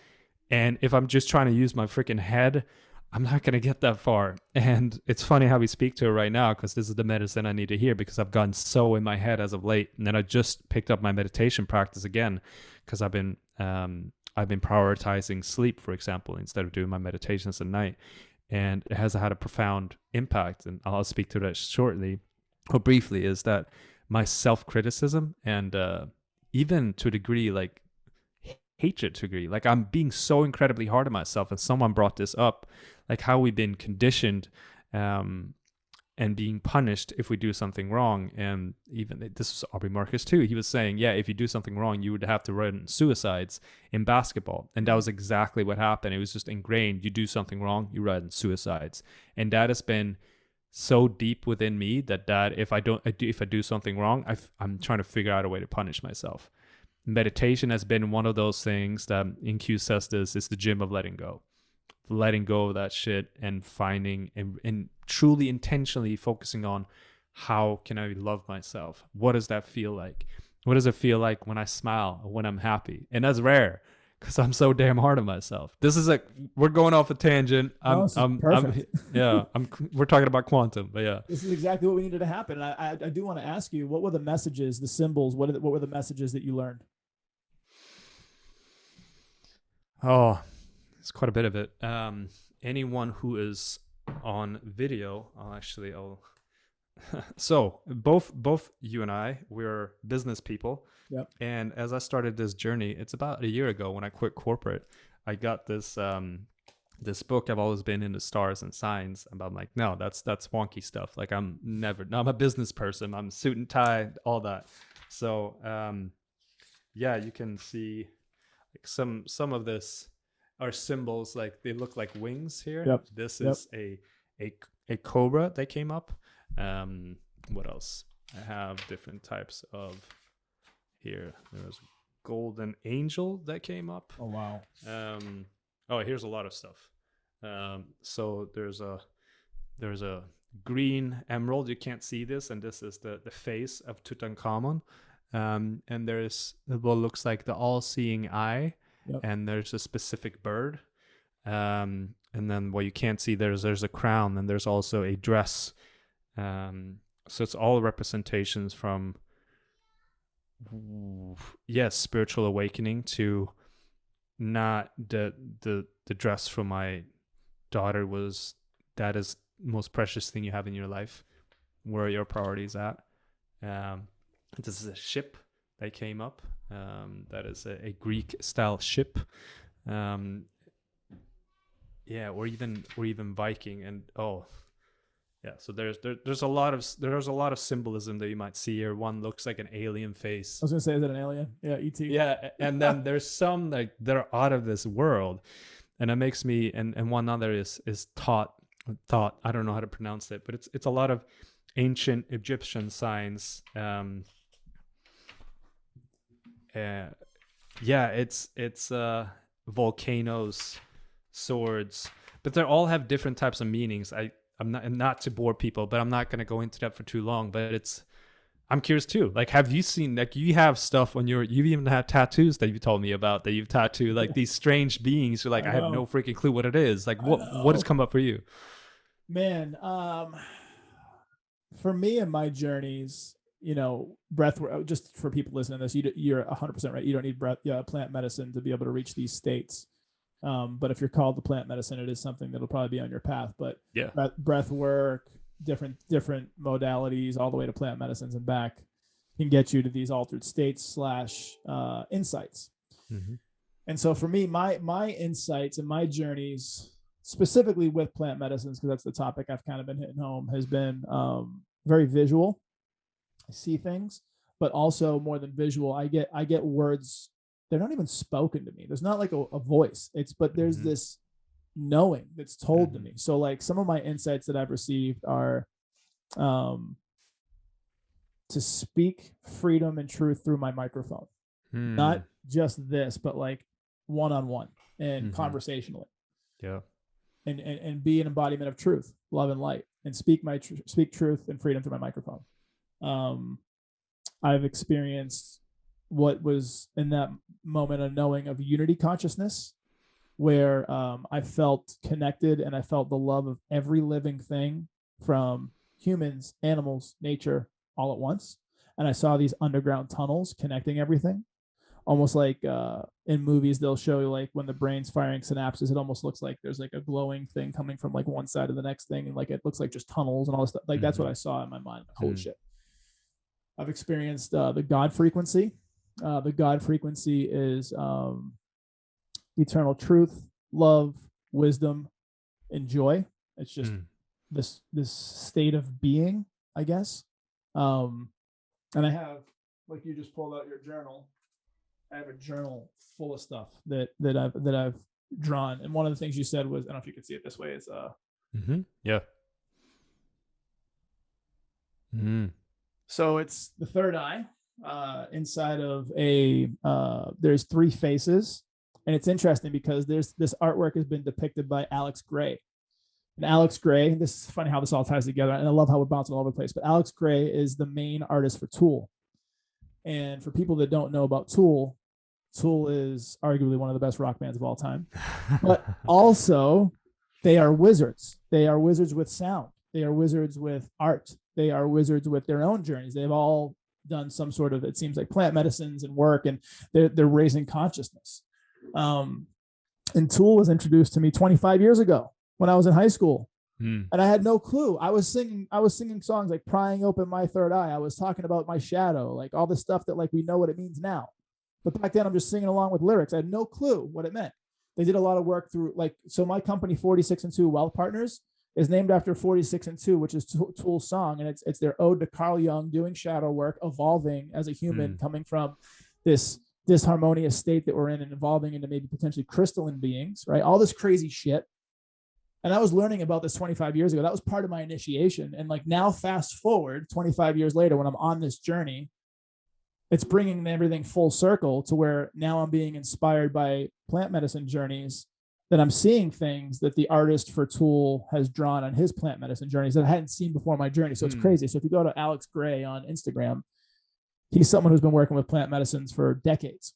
And if I'm just trying to use my freaking head, I'm not going to get that far. And it's funny how we speak to it right now, because this is the medicine I need to hear, because I've gotten so in my head as of late. And then I just picked up my meditation practice again, because I've been prioritizing sleep, for example, instead of doing my meditations at night. And it has had a profound impact. And I'll speak to that shortly, or briefly, is that my self-criticism and even to a degree, like hatred to a degree, like I'm being so incredibly hard on myself. And someone brought this up, like how we've been conditioned and being punished if we do something wrong. And even this was Aubrey Marcus too. He was saying, yeah, if you do something wrong, you would have to run suicides in basketball. And that was exactly what happened. It was just ingrained. You do something wrong, you run suicides. And that has been so deep within me that if I do something wrong, I'm trying to figure out a way to punish myself. Meditation has been one of those things that InQ says this is the gym of letting go of that shit, and finding and truly intentionally focusing on, how can I love myself? What does that feel like? What does it feel like when I smile or when I'm happy? And that's rare, because I'm so damn hard on myself. This is we're going off a tangent. We're talking about quantum, but yeah. This is exactly what we needed to happen. And I do want to ask you, what were the messages, the symbols? What were the messages that you learned? Oh, it's quite a bit of it. Anyone who is on video, I'll so both you and I, we're business people. Yep. And as I started this journey, it's about a year ago when I quit corporate, I got this this book. I've always been into stars and signs, and I'm like, no, that's wonky stuff. Like, I'm a business person. I'm suit and tie, all that. So yeah, you can see like some of this are symbols, like they look like wings here. Yep. This is a cobra that came up. What else? I have different types of here. There's golden angel that came up. Oh wow. Here's a lot of stuff. So there's a green emerald. You can't see this, and this is the face of Tutankhamun. And there's what looks like the all-seeing eye. Yep. And there's a specific bird. And then what you can't see, there's a crown, and there's also a dress. So it's all representations from spiritual awakening to not the dress for my daughter was, that is most precious thing you have in your life. Where are your priorities at? This is a ship that came up. That is a Greek style ship. Or even Viking. And so there's a lot of symbolism that you might see here. One looks like an alien face. I was gonna say, is that an alien? Yeah, E.T. Yeah, and then there's some like that are out of this world, and it makes me. And one other is thought. I don't know how to pronounce it, but it's a lot of ancient Egyptian signs. It's volcanoes, swords, but they all have different types of meanings. I'm not to bore people, but I'm not going to go into that for too long, but I'm curious too. Like, have you seen, like, you have stuff on you even have tattoos that you told me about, that you've tattooed, like these strange beings. You're like, I have no freaking clue what it is. Like, what has come up for you? Man, for me and my journeys, breath work, just for people listening to this, you're 100% right. You don't need plant medicine to be able to reach these states. But if you're called to plant medicine, it is something that'll probably be on your path. But Yeah. breath work, different modalities, all the way to plant medicines and back, can get you to these altered states / insights. Mm-hmm. And so for me, my insights and my journeys, specifically with plant medicines, because that's the topic I've kind of been hitting home, has been very visual. I see things, but also more than visual, I get words. They're not even spoken to me. There's not like a voice. But there's this knowing that's told to me. So like some of my insights that I've received are to speak freedom and truth through my microphone. Not just this, but like one-on-one and conversationally. Yeah. And be an embodiment of truth, love, and light, and speak truth and freedom through my microphone. I've experienced what was in that moment a knowing of unity consciousness, where I felt connected and I felt the love of every living thing, from humans, animals, nature, all at once. And I saw these underground tunnels connecting everything. Almost like in movies, they'll show you like when the brain's firing synapses, it almost looks like there's like a glowing thing coming from like one side to the next thing. And like, it looks like just tunnels and all this stuff. Like that's what I saw in my mind. Holy shit. I've experienced the God frequency. The God frequency is eternal truth, love, wisdom, and joy. It's just this state of being, I guess. And I have, like you just pulled out your journal. I have a journal full of stuff that I've drawn. And one of the things you said was, I don't know if you can see it this way, is yeah. So it's the third eye. Inside of there's 3 faces, and it's interesting because this artwork has been depicted by Alex Gray. And Alex Gray, this is funny how this all ties together, and I love how we're bouncing all over the place, but Alex Gray is the main artist for Tool. And for people that don't know about Tool is arguably one of the best rock bands of all time. But also, they are wizards. They are wizards with sound. They are wizards with art. They are wizards with their own journeys. They've all done some sort of, it seems like, plant medicines and work, and they're raising consciousness. And Tool was introduced to me 25 years ago when I was in high school. And I had no clue. I was singing songs like Prying Open My Third Eye. I was talking about my shadow, like all the stuff that like we know what it means now. But back then I'm just singing along with lyrics. I had no clue what it meant. They did a lot of work through, like, so my company 46 and 2 Wealth Partners is named after 46 and 2, which is Tool's song. And it's their ode to Carl Jung, doing shadow work, evolving as a human, coming from this harmonious state that we're in and evolving into maybe potentially crystalline beings, right? All this crazy shit. And I was learning about this 25 years ago. That was part of my initiation. And like now, fast forward 25 years later, when I'm on this journey, it's bringing everything full circle to where now I'm being inspired by plant medicine journeys, that I'm seeing things that the artist for Tool has drawn on his plant medicine journeys that I hadn't seen before my journey. So it's crazy. So if you go to Alex Gray on Instagram, he's someone who's been working with plant medicines for decades.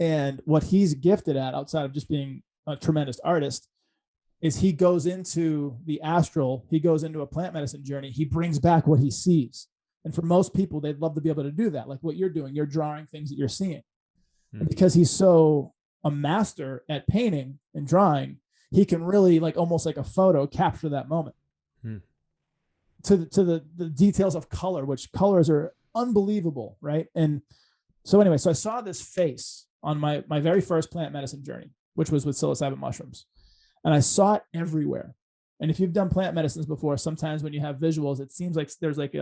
And what he's gifted at, outside of just being a tremendous artist, is he goes into the astral, he goes into a plant medicine journey, he brings back what he sees. And for most people, they'd love to be able to do that. Like what you're doing, you're drawing things that you're seeing. And because he's so a master at painting and drawing, he can really, like almost like a photo, capture that moment to the details of color, which colors are unbelievable, right? And so anyway, so I saw this face on my very first plant medicine journey, which was with psilocybin mushrooms. And I saw it everywhere. And if you've done plant medicines before, sometimes when you have visuals, it seems like there's like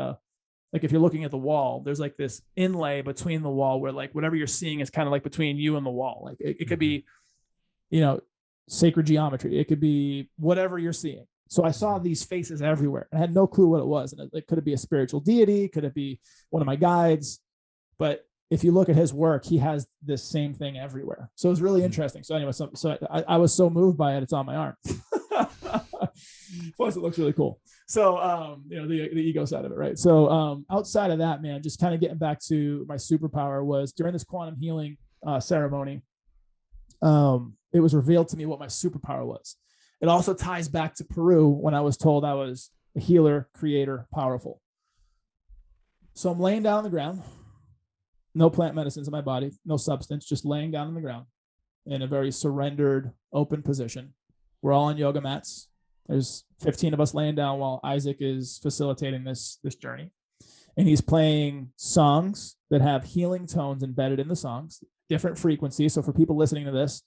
if you're looking at the wall, there's like this inlay between the wall where like whatever you're seeing is kind of like between you and the wall. Like it could be, sacred geometry. It could be whatever you're seeing. So I saw these faces everywhere. I had no clue what it was. And it could it be a spiritual deity? Could it be one of my guides? But if you look at his work, he has this same thing everywhere. So it was really interesting. So anyway, so I was so moved by it. It's on my arm. Plus, it looks really cool. So, the ego side of it, right? So outside of that, man, just kind of getting back to my superpower was during this quantum healing ceremony, it was revealed to me what my superpower was. It also ties back to Peru when I was told I was a healer, creator, powerful. So I'm laying down on the ground, no plant medicines in my body, no substance, just laying down on the ground in a very surrendered, open position. We're all on yoga mats. There's 15 of us laying down while Isaac is facilitating this journey. And he's playing songs that have healing tones embedded in the songs, different frequencies. So for people listening to this,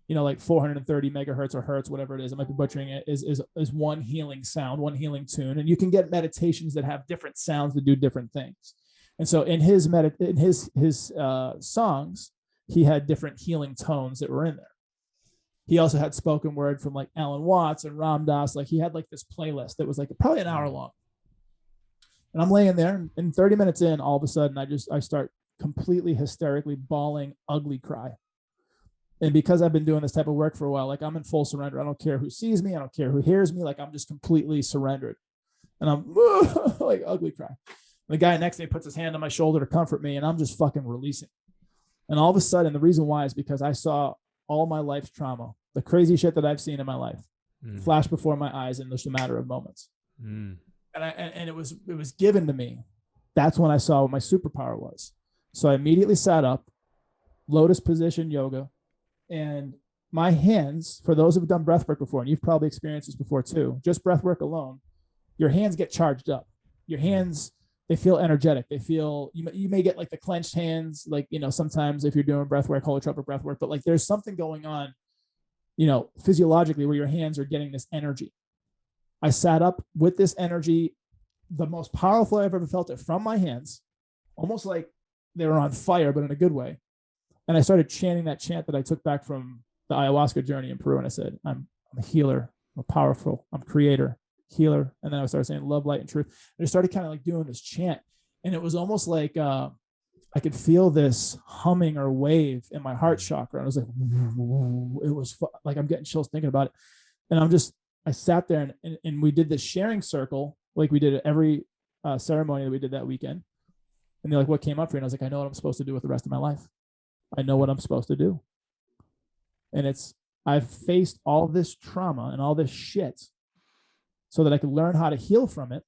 like 430 megahertz or hertz, whatever it is, I might be butchering it, is one healing sound, one healing tune. And you can get meditations that have different sounds that do different things. And so in his songs, he had different healing tones that were in there. He also had spoken word from like Alan Watts and Ram Dass. Like he had like this playlist that was like probably an hour long. And I'm laying there, and 30 minutes in, all of a sudden, I start completely hysterically bawling, ugly cry. And because I've been doing this type of work for a while, like I'm in full surrender. I don't care who sees me. I don't care who hears me. Like I'm just completely surrendered. And I'm like ugly cry. And the guy next to me puts his hand on my shoulder to comfort me, and I'm just fucking releasing. And all of a sudden, the reason why is because I saw all my life's trauma, the crazy shit that I've seen in my life, flash before my eyes in just a matter of moments. And it was given to me. That's when I saw what my superpower was. So I immediately sat up, lotus position yoga, and my hands, for those who've done breath work before, and you've probably experienced this before too, just breath work alone, your hands get charged up. Your hands, they feel energetic. They feel, you may get like the clenched hands, like, sometimes if you're doing breath work, holotropic breath work, but like there's something going on, physiologically where your hands are getting this energy. I sat up with this energy, the most powerful I've ever felt it from my hands, almost like they were on fire, but in a good way. And I started chanting that chant that I took back from the ayahuasca journey in Peru. And I said, I'm a healer, I'm powerful, I'm creator, healer. And then I started saying love, light, and truth. And I started kind of like doing this chant. And it was almost like I could feel this humming or wave in my heart chakra. And I was like, it was like, I'm getting chills thinking about it. And I sat there and we did this sharing circle, like we did at every ceremony that we did that weekend. And they're like, what came up for you? And I was like, I know what I'm supposed to do with the rest of my life. I know what I'm supposed to do. And I've faced all this trauma and all this shit so that I could learn how to heal from it,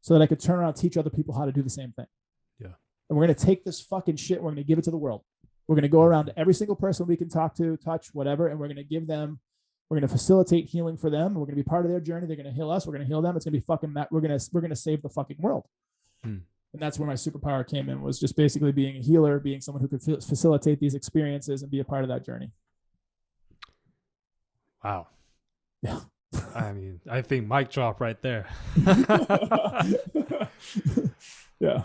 so that I could turn around and teach other people how to do the same thing. Yeah. And we're going to take this fucking shit, we're going to give it to the world. We're going to go around to every single person we can talk to, touch, whatever, and we're going to facilitate healing for them. We're going to be part of their journey. They're going to heal us. We're going to heal them. It's going to be fucking, we're going to save the fucking world. And that's where my superpower came in, was just basically being a healer, being someone who could facilitate these experiences and be a part of that journey. Wow. Yeah. I mean, I think mic drop right there. Yeah.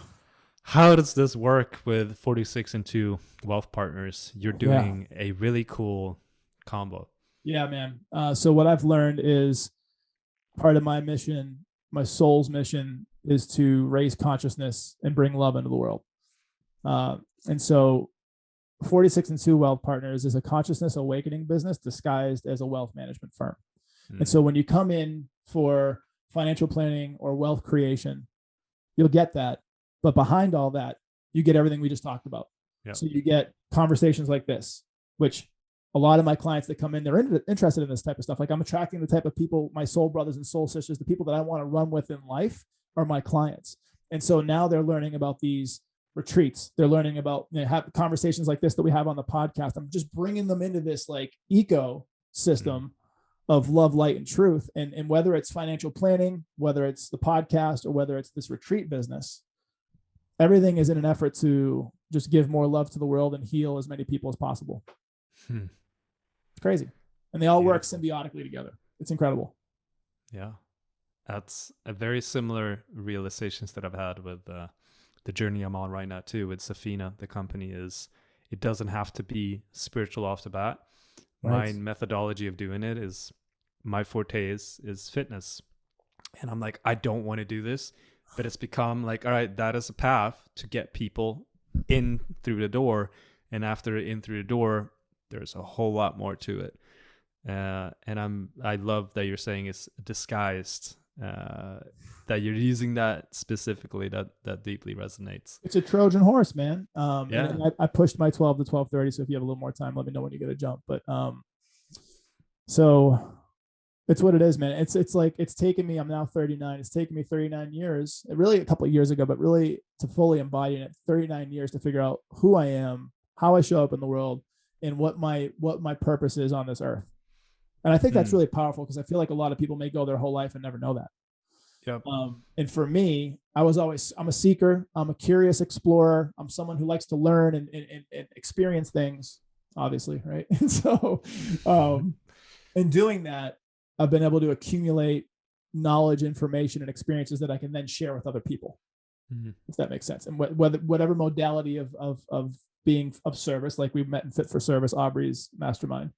How does this work with 46 and 2 Wealth Partners? You're doing a really cool combo. Yeah, man. So what I've learned is part of my mission, my soul's mission, is to raise consciousness and bring love into the world. And so 46 and 2 Wealth Partners is a consciousness awakening business disguised as a wealth management firm. And so when you come in for financial planning or wealth creation, you'll get that. But behind all that, you get everything we just talked about. Yep. So you get conversations like this, which a lot of my clients that come in, they're interested in this type of stuff. Like I'm attracting the type of people, my soul brothers and soul sisters, the people that I want to run with in life are my clients. And so now they're learning about these retreats. They're learning about, have conversations like this that we have on the podcast. I'm just bringing them into this like ecosystem of love, light, and truth. And whether it's financial planning, whether it's the podcast, or whether it's this retreat business, everything is in an effort to just give more love to the world and heal as many people as possible. It's crazy. And they all work symbiotically together. It's incredible. Yeah. That's a very similar realizations that I've had with the journey I'm on right now too. With Safina, the company is, it doesn't have to be spiritual off the bat. Right. My methodology of doing it is, my forte is fitness. And I'm like, I don't want to do this, but it's become like, all right, that is a path to get people in through the door. And after in through the door, there's a whole lot more to it. And I love that you're saying it's disguised, that you're using that specifically, that deeply resonates. It's a Trojan horse, man. And I pushed my 12 to 12:30. So if you have a little more time, let me know when you get a jump. But so It's what it is, man. It's like, it's taken me, I'm now 39. It's taken me 39 years, really a couple of years ago, but really to fully embody it, 39 years to figure out who I am, how I show up in the world, and what my purpose is on this earth. And I think that's really powerful, because I feel like a lot of people may go their whole life and never know that. Yep. And for me, I'm a seeker. I'm a curious explorer. I'm someone who likes to learn and experience things, obviously. Right. And so, in doing that, I've been able to accumulate knowledge, information, and experiences that I can then share with other people, if that makes sense. And whatever modality of being of service, like we met in Fit for Service, Aubrey's mastermind,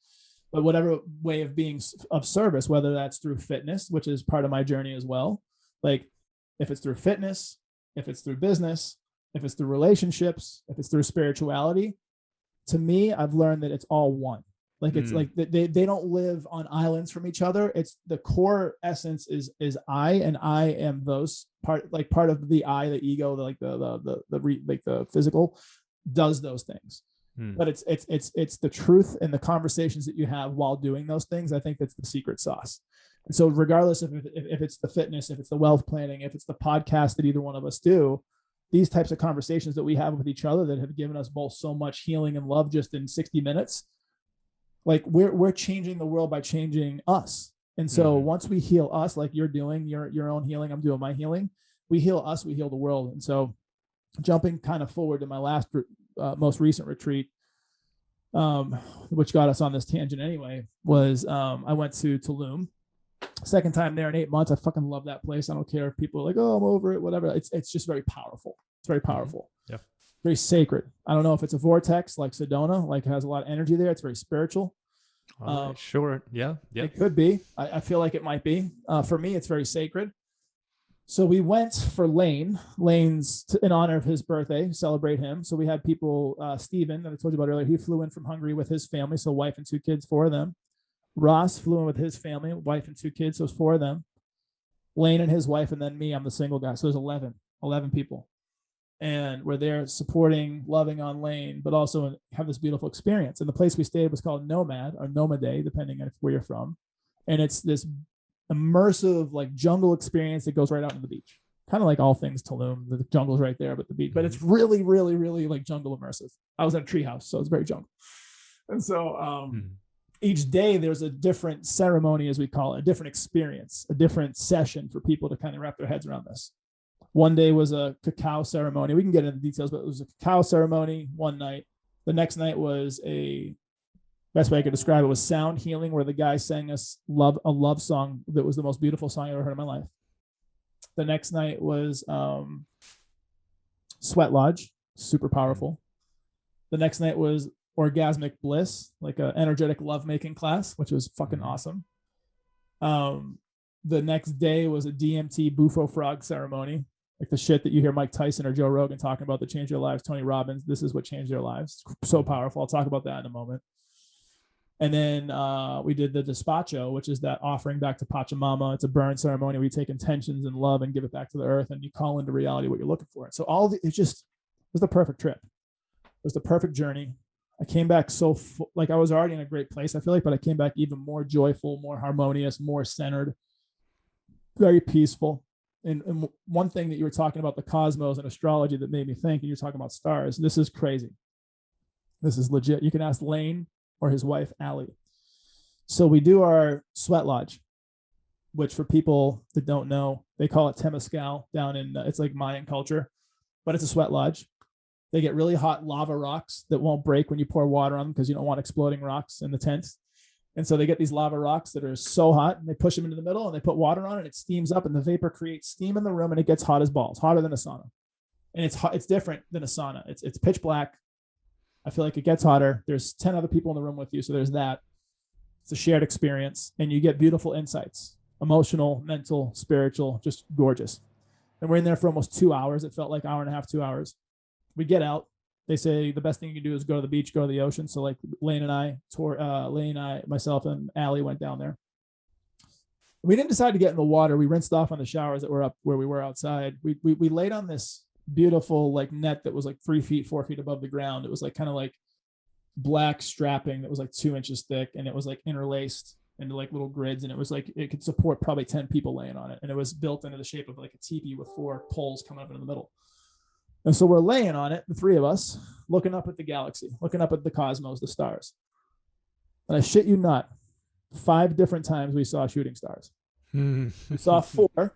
but whatever way of being of service, whether that's through fitness, which is part of my journey as well. Like if it's through fitness, if it's through business, if it's through relationships, if it's through spirituality, to me, I've learned that it's all one. Like it's like they don't live on islands from each other. It's the core essence is I, and I am those part of the I, the ego, like the physical does those things. But it's the truth and the conversations that you have while doing those things. I think that's the secret sauce. And so regardless if it's the fitness, if it's the wealth planning, if it's the podcast that either one of us do, these types of conversations that we have with each other that have given us both so much healing and love just in 60 minutes, like we're changing the world by changing us. And so once we heal us, like you're doing your own healing, I'm doing my healing, we heal us, we heal the world. And so jumping kind of forward to my last most recent retreat, which got us on this tangent anyway, was I went to Tulum. Second time there in 8 months. I fucking love that place. I don't care if people are like, oh, I'm over it, whatever. It's just very powerful. It's very powerful. Yeah. Very sacred. I don't know if it's a vortex like Sedona, like has a lot of energy there. It's very spiritual. Sure. Yeah. It could be. I feel like it might be. For me, it's very sacred. So we went for Lane's in honor of his birthday, celebrate him. So we had people, Steven, that I told you about earlier, he flew in from Hungary with his family. So wife and 2 kids, 4 of them. Ross flew in with his family, wife and 2 kids. So it's 4 of them. Lane and his wife, and then me, I'm the single guy. So there's 11 people. And we're there supporting, loving on Lane, but also have this beautiful experience. And the place we stayed was called Nomad or Nomade, depending on where you're from. And it's this immersive like jungle experience that goes right out to the beach. Kind of like all things Tulum. The jungle's right there, but the beach. But it's really, really, really like jungle immersive. I was at a treehouse, so it's very jungle. And so each day there's a different ceremony, as we call it, a different experience, a different session for people to kind of wrap their heads around this. One day was a cacao ceremony. We can get into the details, but it was a cacao ceremony one night. The next night was best way I could describe it was sound healing, where the guy sang us a love song that was the most beautiful song I ever heard in my life. The next night was Sweat Lodge, super powerful. The next night was Orgasmic Bliss, like an energetic lovemaking class, which was fucking awesome. The next day was a DMT Bufo frog ceremony, like the shit that you hear Mike Tyson or Joe Rogan talking about that changed their lives. Tony Robbins, this is what changed their lives. So powerful. I'll talk about that in a moment. And then we did the despacho, which is that offering back to Pachamama. It's a burn ceremony where you take intentions and love and give it back to the earth, and you call into reality what you're looking for. So it was the perfect trip. It was the perfect journey. I came back like I was already in a great place, I feel like, but I came back even more joyful, more harmonious, more centered, very peaceful. And one thing that you were talking about, the cosmos and astrology, that made me think, and you're talking about stars. This is crazy. This is legit. You can ask Lane or his wife, Allie. So we do our Sweat Lodge, which for people that don't know, they call it Temescal down in, it's like Mayan culture, but it's a sweat lodge. They get really hot lava rocks that won't break when you pour water on them because you don't want exploding rocks in the tent. And so they get these lava rocks that are so hot, and they push them into the middle and they put water on it. It steams up, and the vapor creates steam in the room, and it gets hot as balls, hotter than a sauna. And it's hot. It's different than a sauna. It's pitch black. I feel like it gets hotter. There's 10 other people in the room with you. So there's that. It's a shared experience, and you get beautiful insights, emotional, mental, spiritual, just gorgeous. And we're in there for almost 2 hours. It felt like an hour and a half, 2 hours. We get out. They say the best thing you can do is go to the beach, go to the ocean. So like myself and Allie went down there. We didn't decide to get in the water. We rinsed off on the showers that were up where we were outside. We laid on this beautiful like net that was like 4 feet above the ground. It was like kind of like black strapping that was like 2 inches thick, and it was like interlaced into like little grids, and it was like it could support probably 10 people laying on it, and it was built into the shape of like a teepee with 4 poles coming up in the middle. And so we're laying on it, the 3 of us, looking up at the galaxy, looking up at the cosmos, the stars. And I shit you not, 5 different times we saw shooting stars. We saw 4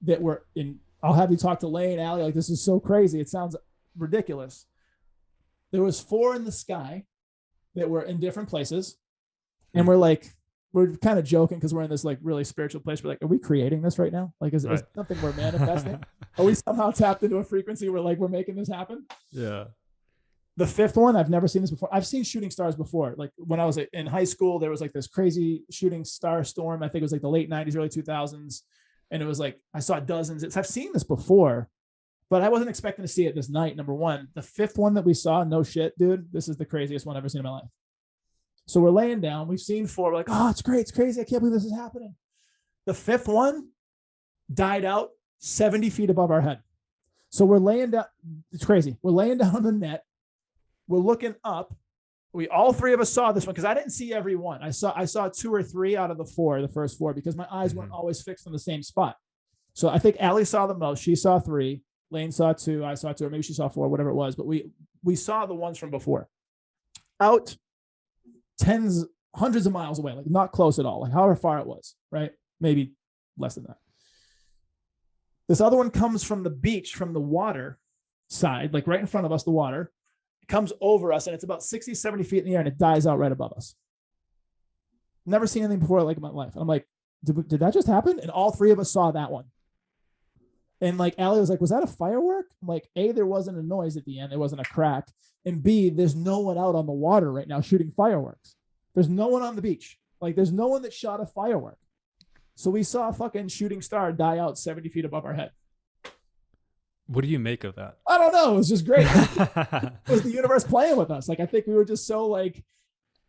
that were in. I'll have you talk to Lane, Allie, like this is so crazy. It sounds ridiculous. There was 4 in the sky that were in different places. And we're kind of joking because we're in this like really spiritual place. We're like, are we creating this right now? Like, is something we're manifesting? Are we somehow tapped into a frequency where like we're making this happen? Yeah. The 5th one, I've never seen this before. I've seen shooting stars before. Like when I was in high school, there was like this crazy shooting star storm. I think it was like the late 90s, early 2000s. And it was like, I saw dozens. I've seen this before, but I wasn't expecting to see it this night. Number one, the 5th one that we saw, no shit, dude, this is the craziest one I've ever seen in my life. So we're laying down. We've seen 4. We're like, oh, it's great. It's crazy. I can't believe this is happening. The 5th one died out 70 feet above our head. So we're laying down. It's crazy. We're laying down on the net. We're looking up. All 3 of us saw this one because I didn't see every one. I saw 2 or 3 out of the 4, the first 4, because my eyes weren't always fixed on the same spot. So I think Allie saw the most. She saw 3. Lane saw 2. I saw 2, or maybe she saw 4, whatever it was. But we saw the ones from before. Out hundreds of miles away, like not close at all, like however far it was, right? Maybe less than that. This other one comes from the beach, from the water side, like right in front of us, the water. It comes over us, and it's about 60, 70 feet in the air, and it dies out right above us. Never seen anything before like in my life. And I'm like, did that just happen? And all 3 of us saw that one. And like Allie was like, was that a firework? I'm like, A, there wasn't a noise at the end. There wasn't a crack. And B, there's no one out on the water right now shooting fireworks. There's no one on the beach. Like there's no one that shot a firework. So we saw a fucking shooting star die out 70 feet above our head. What do you make of that? I don't know. It was just great. It was the universe playing with us. Like I think we were just so like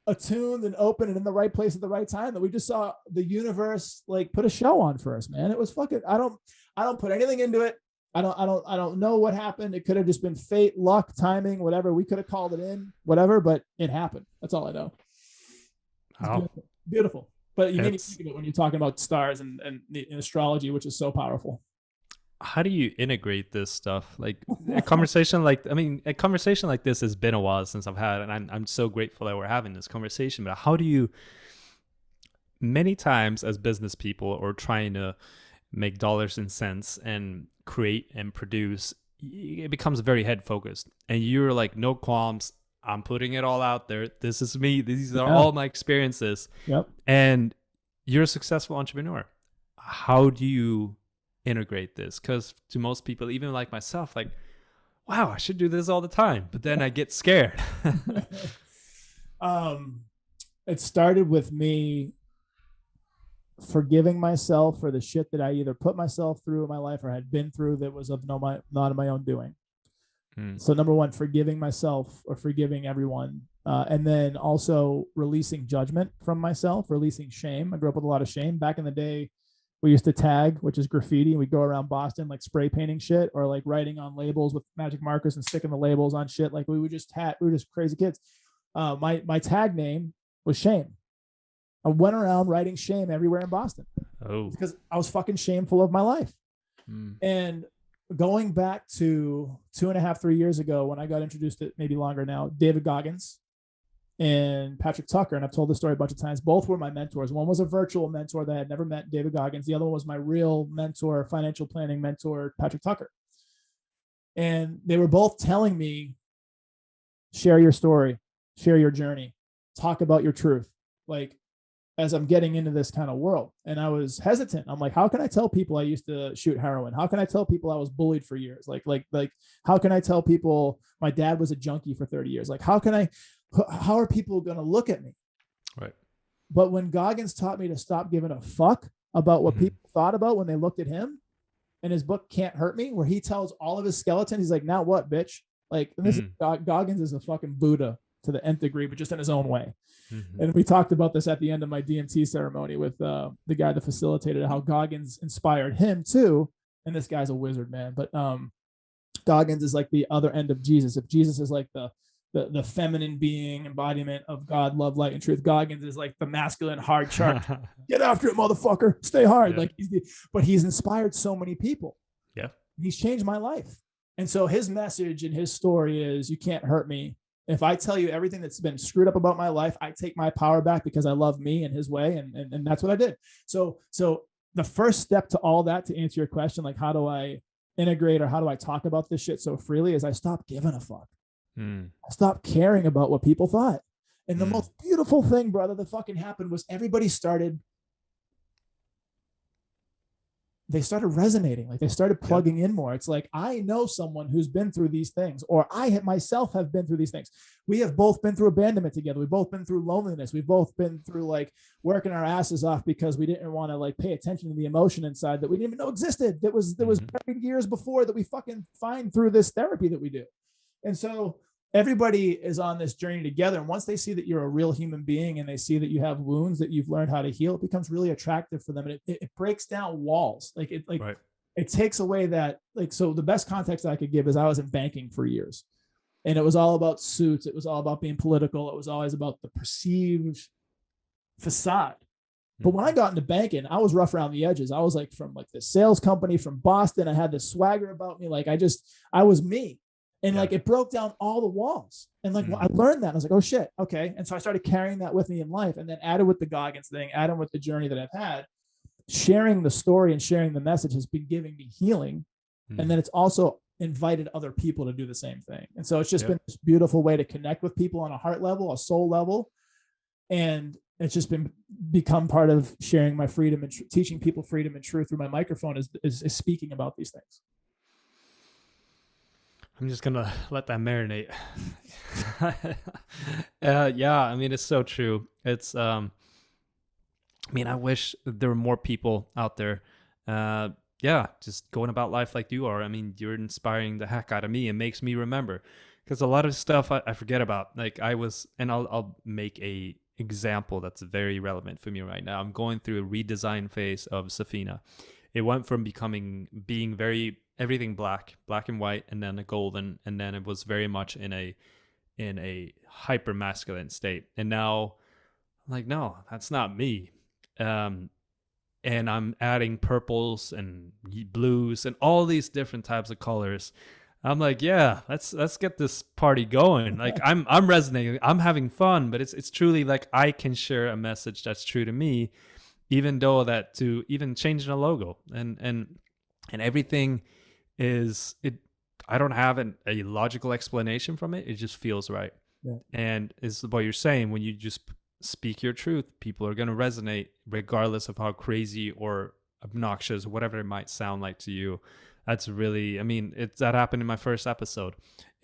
attuned and open and in the right place at the right time that we just saw the universe like put a show on for us, man. It was fucking, I don't put anything into it. I don't know what happened. It could have just been fate, luck, timing, whatever. We could have called it in, whatever, but it happened. That's all I know. Wow. Beautiful. But you made me think of it when you're talking about stars and astrology, which is so powerful. How do you integrate this stuff? Like a conversation like this has been a while since I've had, and I'm so grateful that we're having this conversation. But how do you, many times as business people or trying to make dollars and cents and create and produce, it becomes very head focused, and you're like, no qualms, I'm putting it all out there. This is me. These are all my experiences. Yep. And you're a successful entrepreneur. How do you integrate this? Because to most people, even like myself, like, wow, I should do this all the time. But then I get scared. It started with me forgiving myself for the shit that I either put myself through in my life or had been through that was not of my own doing. So number one, forgiving myself or forgiving everyone. And then also releasing judgment from myself, releasing shame. I grew up with a lot of shame. Back in the day, we used to tag, which is graffiti. And we'd go around Boston, like spray painting shit or like writing on labels with magic markers and sticking the labels on shit. Like we were just crazy kids. My tag name was shame. I went around writing shame everywhere in Boston because I was fucking shameful of my life. And going back to 2.5, 3 years ago, when I got introduced to, maybe longer now, David Goggins and Patrick Tucker, and I've told this story a bunch of times. Both were my mentors. One was a virtual mentor that I had never met, David Goggins. The other one was my real mentor, financial planning mentor, Patrick Tucker. And they were both telling me, share your story, share your journey, talk about your truth. Like, as I'm getting into this kind of world. And I was hesitant. I'm like, how can I tell people I used to shoot heroin? How can I tell people I was bullied for years? Like, how can I tell people my dad was a junkie for 30 years? Like, how are people going to look at me? Right. But when Goggins taught me to stop giving a fuck about what people thought about when they looked at him, and his book Can't Hurt Me, where he tells all of his skeletons, he's like, now what, bitch? Like, this is, Goggins is a fucking Buddha to the nth degree, but just in his own way. And we talked about this at the end of my DMT ceremony with the guy that facilitated it, how Goggins inspired him too. And this guy's a wizard, man. But Goggins is like the other end of Jesus. If Jesus is like the the feminine being embodiment of God, love, light, and truth. Goggins is like the masculine hard charge. Get after it, motherfucker. Stay hard. Yeah. Like but he's inspired so many people. Yeah. He's changed my life. And so his message and his story is, you can't hurt me. If I tell you everything that's been screwed up about my life, I take my power back because I love me and his way. And that's what I did. So the first step to all that, to answer your question, like how do I integrate or how do I talk about this shit so freely, is I stopped giving a fuck. I stopped caring about what people thought. And the most beautiful thing, brother, that fucking happened was everybody started resonating. Like they started plugging in more. It's like, I know someone who's been through these things, or I myself have been through these things. We have both been through abandonment together. We've both been through loneliness. We've both been through like working our asses off because we didn't want to like pay attention to the emotion inside that we didn't even know existed. That was buried years before, that we fucking find through this therapy that we do. And so everybody is on this journey together. And once they see that you're a real human being and they see that you have wounds that you've learned how to heal, it becomes really attractive for them. And it breaks down walls. It takes away that, like, so the best context I could give is I was in banking for years, and it was all about suits. It was all about being political. It was always about the perceived facade. But when I got into banking, I was rough around the edges. I was like from like the sales company from Boston. I had this swagger about me. Like I was me. And like, it broke down all the walls. And like, I learned that. I was like, oh shit. Okay. And so I started carrying that with me in life, and then added with the Goggins thing, added with the journey that I've had, sharing the story and sharing the message has been giving me healing. And then it's also invited other people to do the same thing. And so it's just been this beautiful way to connect with people on a heart level, a soul level. And it's just become part of sharing my freedom and teaching people freedom and truth through my microphone is speaking about these things. I'm just going to let that marinate. Yeah, I mean, it's so true. It's, I mean, I wish there were more people out there, just going about life like you are. I mean, you're inspiring the heck out of me. It makes me remember, because a lot of stuff I forget about. Like I'll make a example that's very relevant for me right now. I'm going through a redesign phase of Safina. It went from being everything black and white, and then a golden, and then it was very much in a hyper masculine state. And now I'm like, no, that's not me. And I'm adding purples and blues and all these different types of colors. I'm like, yeah, let's get this party going. Like I'm resonating, I'm having fun, but it's truly like I can share a message that's true to me, even though that to even changing a logo and everything is it. I don't have a logical explanation from it. It just feels right. Yeah. And it's what you're saying, when you just speak your truth, people are going to resonate regardless of how crazy or obnoxious, whatever it might sound like to you. That's really, I mean, that happened in my first episode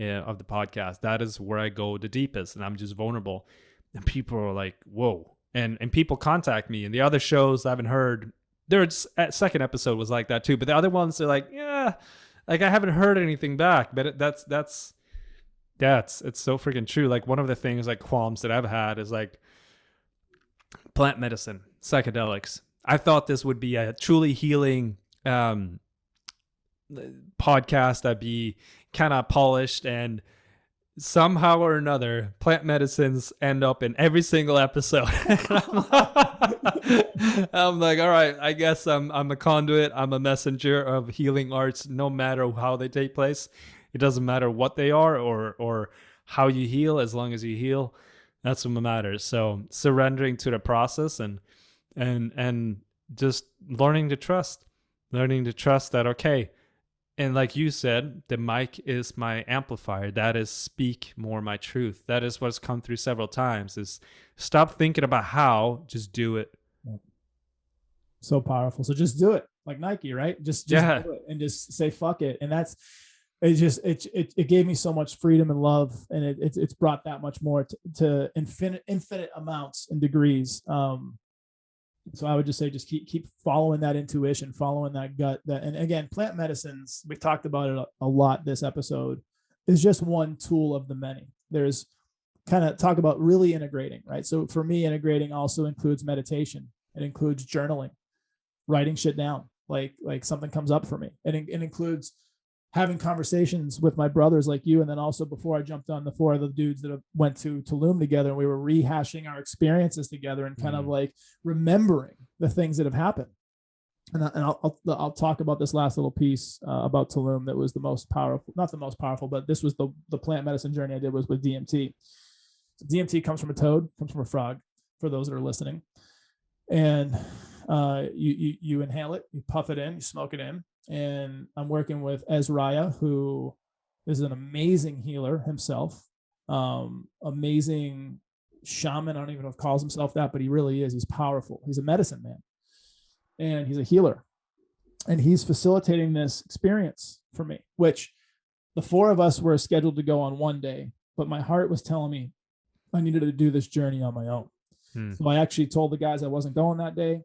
of the podcast. That is where I go the deepest, and I'm just vulnerable. And people are like, whoa. And people contact me, and the other shows I haven't heard, their second episode was like that too. But the other ones are like, yeah, like I haven't heard anything back. But it's so freaking true. Like one of the things, like qualms that I've had is like plant medicine, psychedelics. I thought this would be a truly healing podcast that'd be kind of polished, and somehow or another plant medicines end up in every single episode. I'm like, all right, I guess I'm a conduit, I'm a messenger of healing arts, no matter how they take place. It doesn't matter what they are or how you heal, as long as you heal, that's what matters. So surrendering to the process and just learning to trust that, okay. And like you said, the mic is my amplifier. That is speak more my truth. That is what's come through several times, is stop thinking about how, just do it. So powerful. So just do it, like Nike, right? Just do it and just say, fuck it. And it gave me so much freedom and love. And it's brought that much more to infinite amounts and degrees. So I would just say, just keep following that intuition, following that gut. And again, plant medicines, we talked about it a lot this episode, is just one tool of the many. There's kind of talk about really integrating, right? So for me, integrating also includes meditation. It includes journaling, writing shit down, like something comes up for me. It includes having conversations with my brothers like you. And then also before I jumped on the 4 of the dudes that went to Tulum together, and we were rehashing our experiences together and kind of like remembering the things that have happened. And I'll talk about this last little piece about Tulum that was the most powerful, not the most powerful, but this was the plant medicine journey I did was with DMT. So DMT comes from a toad, comes from a frog, for those that are listening. And you inhale it, you puff it in, you smoke it in. And I'm working with Ezraya, who is an amazing healer himself, amazing shaman. I don't even know if he calls himself that, but he really is. He's powerful. He's a medicine man. And he's a healer, and he's facilitating this experience for me, which the 4 of us were scheduled to go on one day, but my heart was telling me I needed to do this journey on my own. So I actually told the guys I wasn't going that day.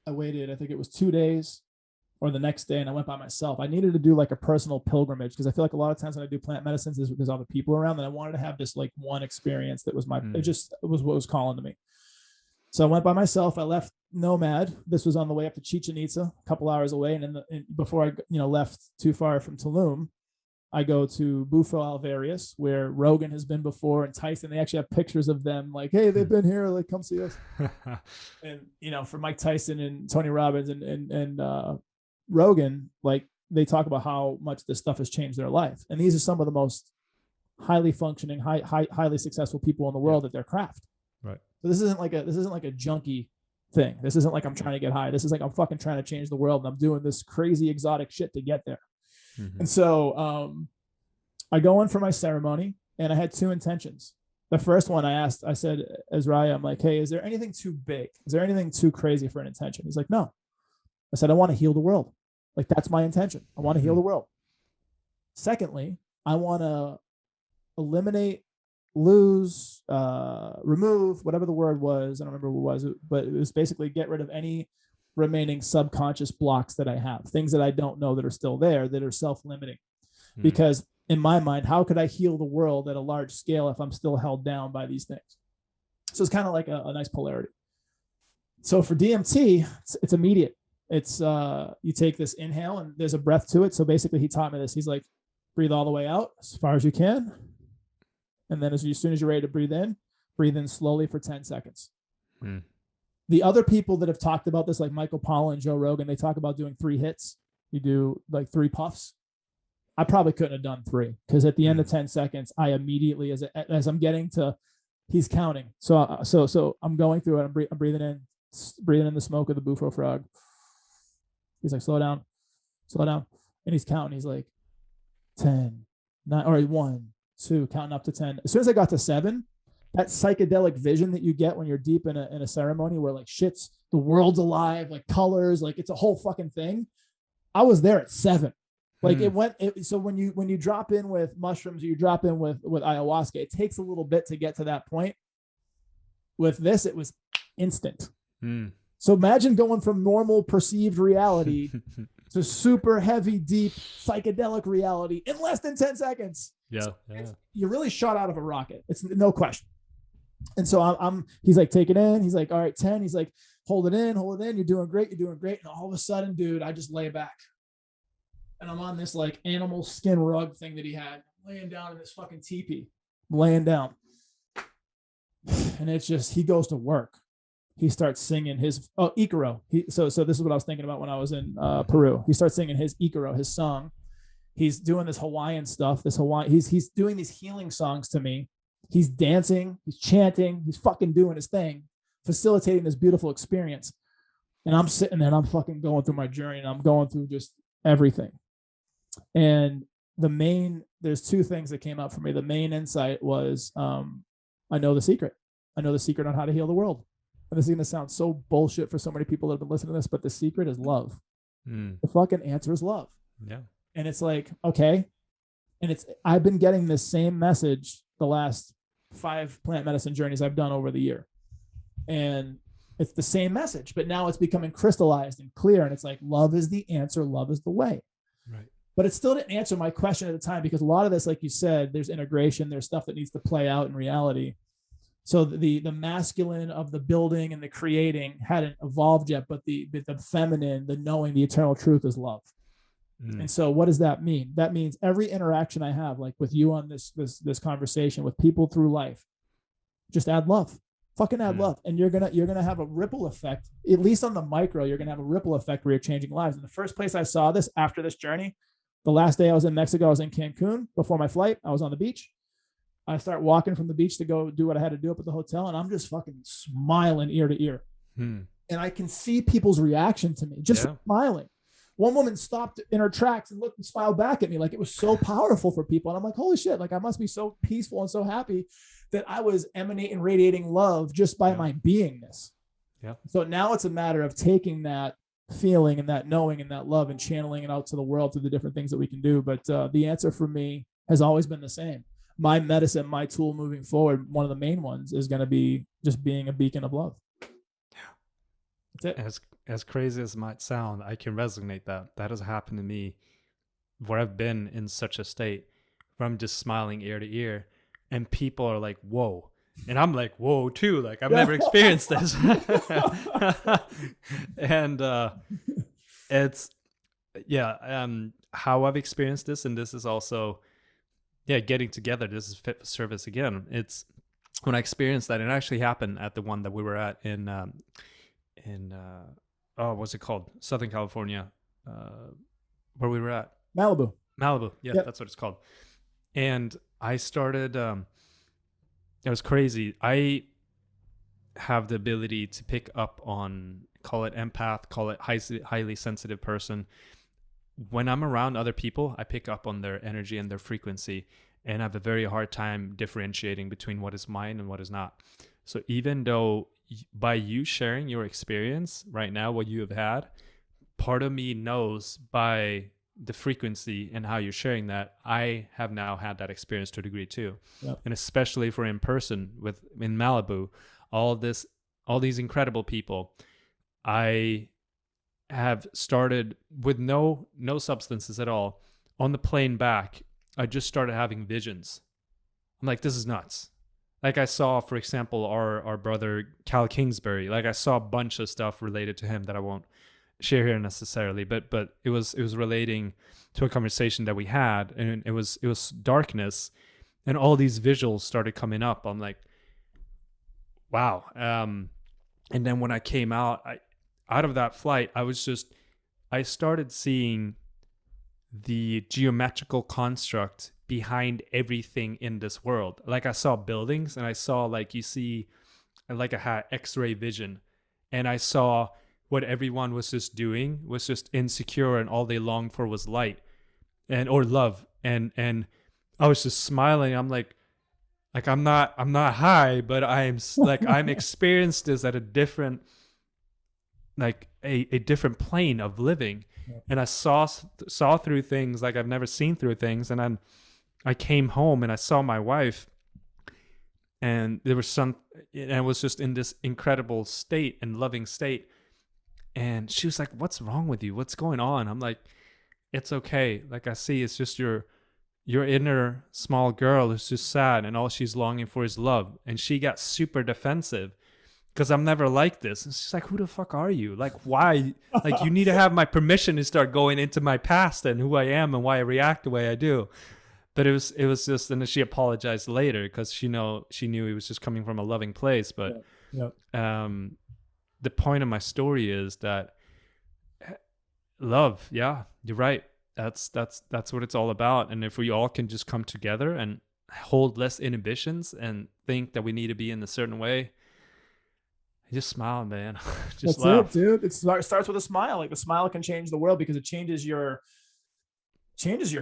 I waited, I think it was 2 days or the next day, and I went by myself. I needed to do like a personal pilgrimage, because I feel like a lot of times when I do plant medicines, there's other people around, and I wanted to have this like one experience that was it was what was calling to me. So I went by myself. I left Nomad. This was on the way up to Chichen Itza, a couple hours away. And before I left too far from Tulum, I go to Bufo Alvarius, where Rogan has been before, and Tyson. They actually have pictures of them like, hey, they've been here, like, come see us. And for Mike Tyson and Tony Robbins and Rogan, like, they talk about how much this stuff has changed their life. And these are some of the most highly functioning, highly successful people in the world at their craft. Right. So this isn't like a junkie thing. This isn't like I'm trying to get high. This is like I'm fucking trying to change the world, and I'm doing this crazy exotic shit to get there. And so I go in for my ceremony, and I had 2 intentions. The first one I said, Ezraya, I'm like, hey, is there anything too big? Is there anything too crazy for an intention? He's like, no. I said, I want to heal the world. Like, that's my intention. I want to heal the world. Secondly, I want to eliminate, lose, remove, whatever the word was. I don't remember what it was, but it was basically get rid of any remaining subconscious blocks that I have, things that I don't know that are still there, that are self-limiting. Because in my mind, how could I heal the world at a large scale if I'm still held down by these things? So it's kind of like a nice polarity. So for DMT, it's immediate. It's you take this inhale, and there's a breath to it. So basically he taught me this. He's like, breathe all the way out as far as you can. And then as soon as you're ready to breathe in slowly for 10 seconds. The other people that have talked about this, like Michael Pollan and Joe Rogan, they talk about doing 3 hits. You do like 3 puffs. I probably couldn't have done 3, because at the end of 10 seconds, I immediately, as I'm getting to, he's counting. So I'm going through it. I'm breathing in the smoke of the Bufo frog. He's like, slow down. And he's counting. He's like 10, 9, or 1, 2, counting up to 10. As soon as I got to 7, that psychedelic vision that you get when you're deep in a ceremony where like shit's, the world's alive, like colors, like it's a whole fucking thing. I was there at 7. Like so when you drop in with mushrooms, or you drop in with ayahuasca, it takes a little bit to get to that point. With this, it was instant. So imagine going from normal perceived reality to super heavy, deep psychedelic reality in less than 10 seconds. Yeah. You're really shot out of a rocket. It's no question. And so he's like, take it in. He's like, all right, 10. He's like, hold it in. You're doing great. And all of a sudden, dude, I just lay back. And I'm on this like animal skin rug thing that he had, laying down in this fucking teepee, laying down. And it's just, he goes to work. He starts singing his, Icaro. So this is what I was thinking about when I was in Peru. He starts singing his Icaro, his song. He's doing this Hawaiian stuff, he's doing these healing songs to me. He's dancing, he's chanting, he's fucking doing his thing, facilitating this beautiful experience. And I'm sitting there and I'm fucking going through my journey, and I'm going through just everything. And there's 2 things that came up for me. The main insight was, I know the secret. I know the secret on how to heal the world. And this is going to sound so bullshit for so many people that have been listening to this, but the secret is love. The fucking answer is love. Yeah. And it's like, okay. And I've been getting this same message the last 5 plant medicine journeys I've done over the year. And it's the same message, but now it's becoming crystallized and clear. And it's like, love is the answer. Love is the way. Right. But it still didn't answer my question at the time, because a lot of this, like you said, there's integration, there's stuff that needs to play out in reality. So the masculine of the building and the creating hadn't evolved yet, but the feminine, the knowing, the eternal truth is love. And so what does that mean? That means every interaction I have, like with you on this conversation, with people through life, just add love. Fucking add love. And you're gonna have a ripple effect, at least on the micro. You're gonna have a ripple effect where you're changing lives. And the first place I saw this after this journey, the last day I was in Mexico, I was in Cancun before my flight. I was on the beach. I start walking from the beach to go do what I had to do up at the hotel, and I'm just fucking smiling ear to ear. And I can see people's reaction to me, just smiling. One woman stopped in her tracks and looked and smiled back at me. Like, it was so powerful for people. And I'm like, holy shit, like I must be so peaceful and so happy that I was emanating, radiating love just by my beingness. Yeah. So now it's a matter of taking that feeling and that knowing and that love and channeling it out to the world through the different things that we can do. But the answer for me has always been the same. My medicine, my tool moving forward, one of the main ones is going to be just being a beacon of love. That's it. As crazy as it might sound, I can resonate that has happened to me, where I've been in such a state where I'm just smiling ear to ear, and people are like, whoa. And I'm like, whoa, too. Like, I've never experienced this. And it's, how I've experienced this. And this is also, getting together. This is fit for service again. It's when I experienced that, and it actually happened at the one that we were at in what's it called? Southern California, where we were at. Malibu. Yeah, that's what it's called. And I started, it was crazy. I have the ability to pick up on, call it empath, call it highly sensitive person. When I'm around other people, I pick up on their energy and their frequency, and I have a very hard time differentiating between what is mine and what is not. So even though by you sharing your experience right now, what you have had, part of me knows by the frequency and how you're sharing that, I have now had that experience to a degree too. Yep. And especially for in person in Malibu, all these incredible people, I have started with no substances at all. On the plane back, I just started having visions. I'm like, this is nuts. Like, I saw, for example, our brother Cal Kingsbury. Like, I saw a bunch of stuff related to him that I won't share here necessarily, but it was relating to a conversation that we had, and it was darkness, and all these visuals started coming up. I'm like, wow. And then when I came out of that flight, I started seeing the geometrical construct behind everything in this world. Like, I saw buildings, and I saw, like, you see, like, I had X-ray vision, and I saw what everyone was just doing was just insecure, and all they longed for was light or love. And I was just smiling. I'm like I'm not high, but I'm like, I'm experienced this at a different, like a different plane of living. Yeah. And I saw through things like I've never seen through things. And then I came home and I saw my wife, and there was and I was just in this incredible state and loving state. And she was like, what's wrong with you? What's going on? I'm like, it's okay. Like, I see it's just your inner small girl who's just sad, and all she's longing for is love. And she got super defensive because I'm never like this. And she's like, who the fuck are you? Like, why? Like, you need to have my permission to start going into my past and who I am and why I react the way I do. But it was just, and then she apologized later because she knew he was just coming from a loving place. But the point of my story is that love, yeah, you're right. That's what it's all about. And if we all can just come together and hold less inhibitions and think that we need to be in a certain way, just smile, man. Just laugh. That's it, dude. It starts with a smile. Like, the smile can change the world because it changes your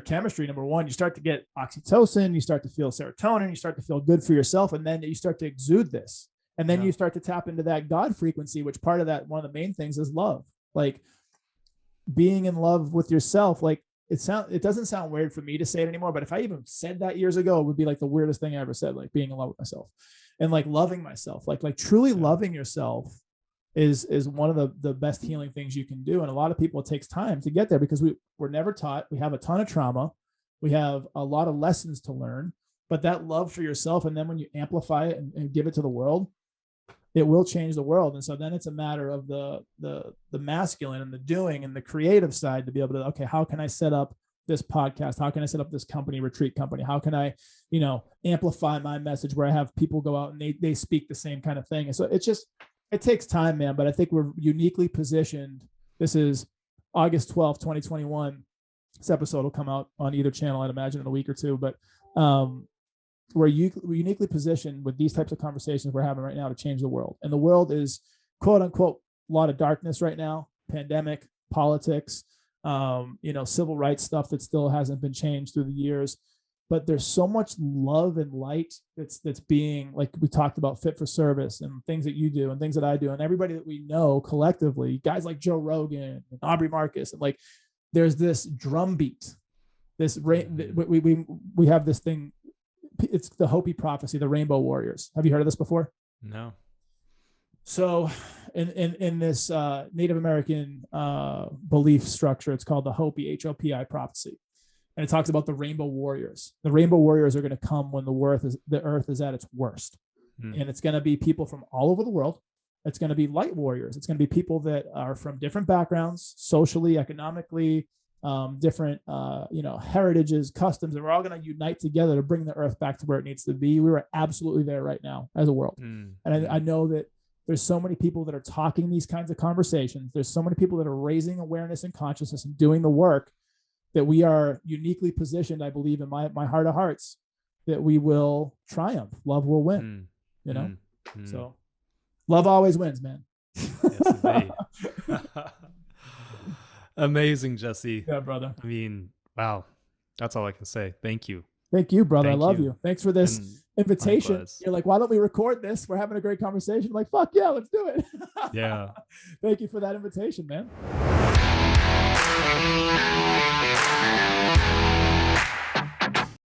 chemistry. Number one, you start to get oxytocin, you start to feel serotonin, you start to feel good for yourself, and then you start to exude this. And then you start to tap into that God frequency, which part of that, one of the main things is love. Like, being in love with yourself. Like, it doesn't sound weird for me to say it anymore, but if I even said that years ago, it would be like the weirdest thing I ever said, like being in love with myself and like loving myself, like truly loving yourself is one of the best healing things you can do. And a lot of people, it takes time to get there because we're never taught. We have a ton of trauma. We have a lot of lessons to learn, but that love for yourself, and then when you amplify it and give it to the world, it will change the world. And so then it's a matter of the masculine and the doing and the creative side to be able to, okay, how can I set up this podcast? How can I set up this company, retreat company? How can I, amplify my message where I have people go out and they speak the same kind of thing? And so it takes time, man, but I think we're uniquely positioned. This is August 12th, 2021. This episode will come out on either channel, I'd imagine, in a week or two, but we're uniquely positioned with these types of conversations we're having right now to change the world. And the world is, quote unquote, a lot of darkness right now, pandemic, politics, civil rights stuff that still hasn't been changed through the years. But there's so much love and light that's being, like we talked about, fit for service and things that you do and things that I do and everybody that we know collectively, guys like Joe Rogan and Aubrey Marcus, and like there's this drumbeat, we have this thing. It's the Hopi prophecy, the Rainbow Warriors. Have you heard of this before? No. So in this Native American belief structure, it's called the Hopi, Hopi prophecy. And it talks about the Rainbow Warriors. The Rainbow Warriors are going to come when the earth is at its worst. And it's going to be people from all over the world. It's going to be light warriors. It's going to be people that are from different backgrounds, socially, economically, different heritages, customs, and we're all going to unite together to bring the earth back to where it needs to be. We are absolutely there right now as a world. And I know that there's so many people that are talking these kinds of conversations. There's so many people that are raising awareness and consciousness and doing the work, that we are uniquely positioned, I believe, in my heart of hearts, that we will triumph. Love will win, So love always wins, man. Yes, indeed. Amazing, Jesse. Yeah, brother. I mean, wow. That's all I can say. Thank you. Thank you, brother. I love you. Thanks for this invitation. Likewise. You're like, why don't we record this? We're having a great conversation. I'm like, fuck yeah, let's do it. Yeah. Thank you for that invitation, man.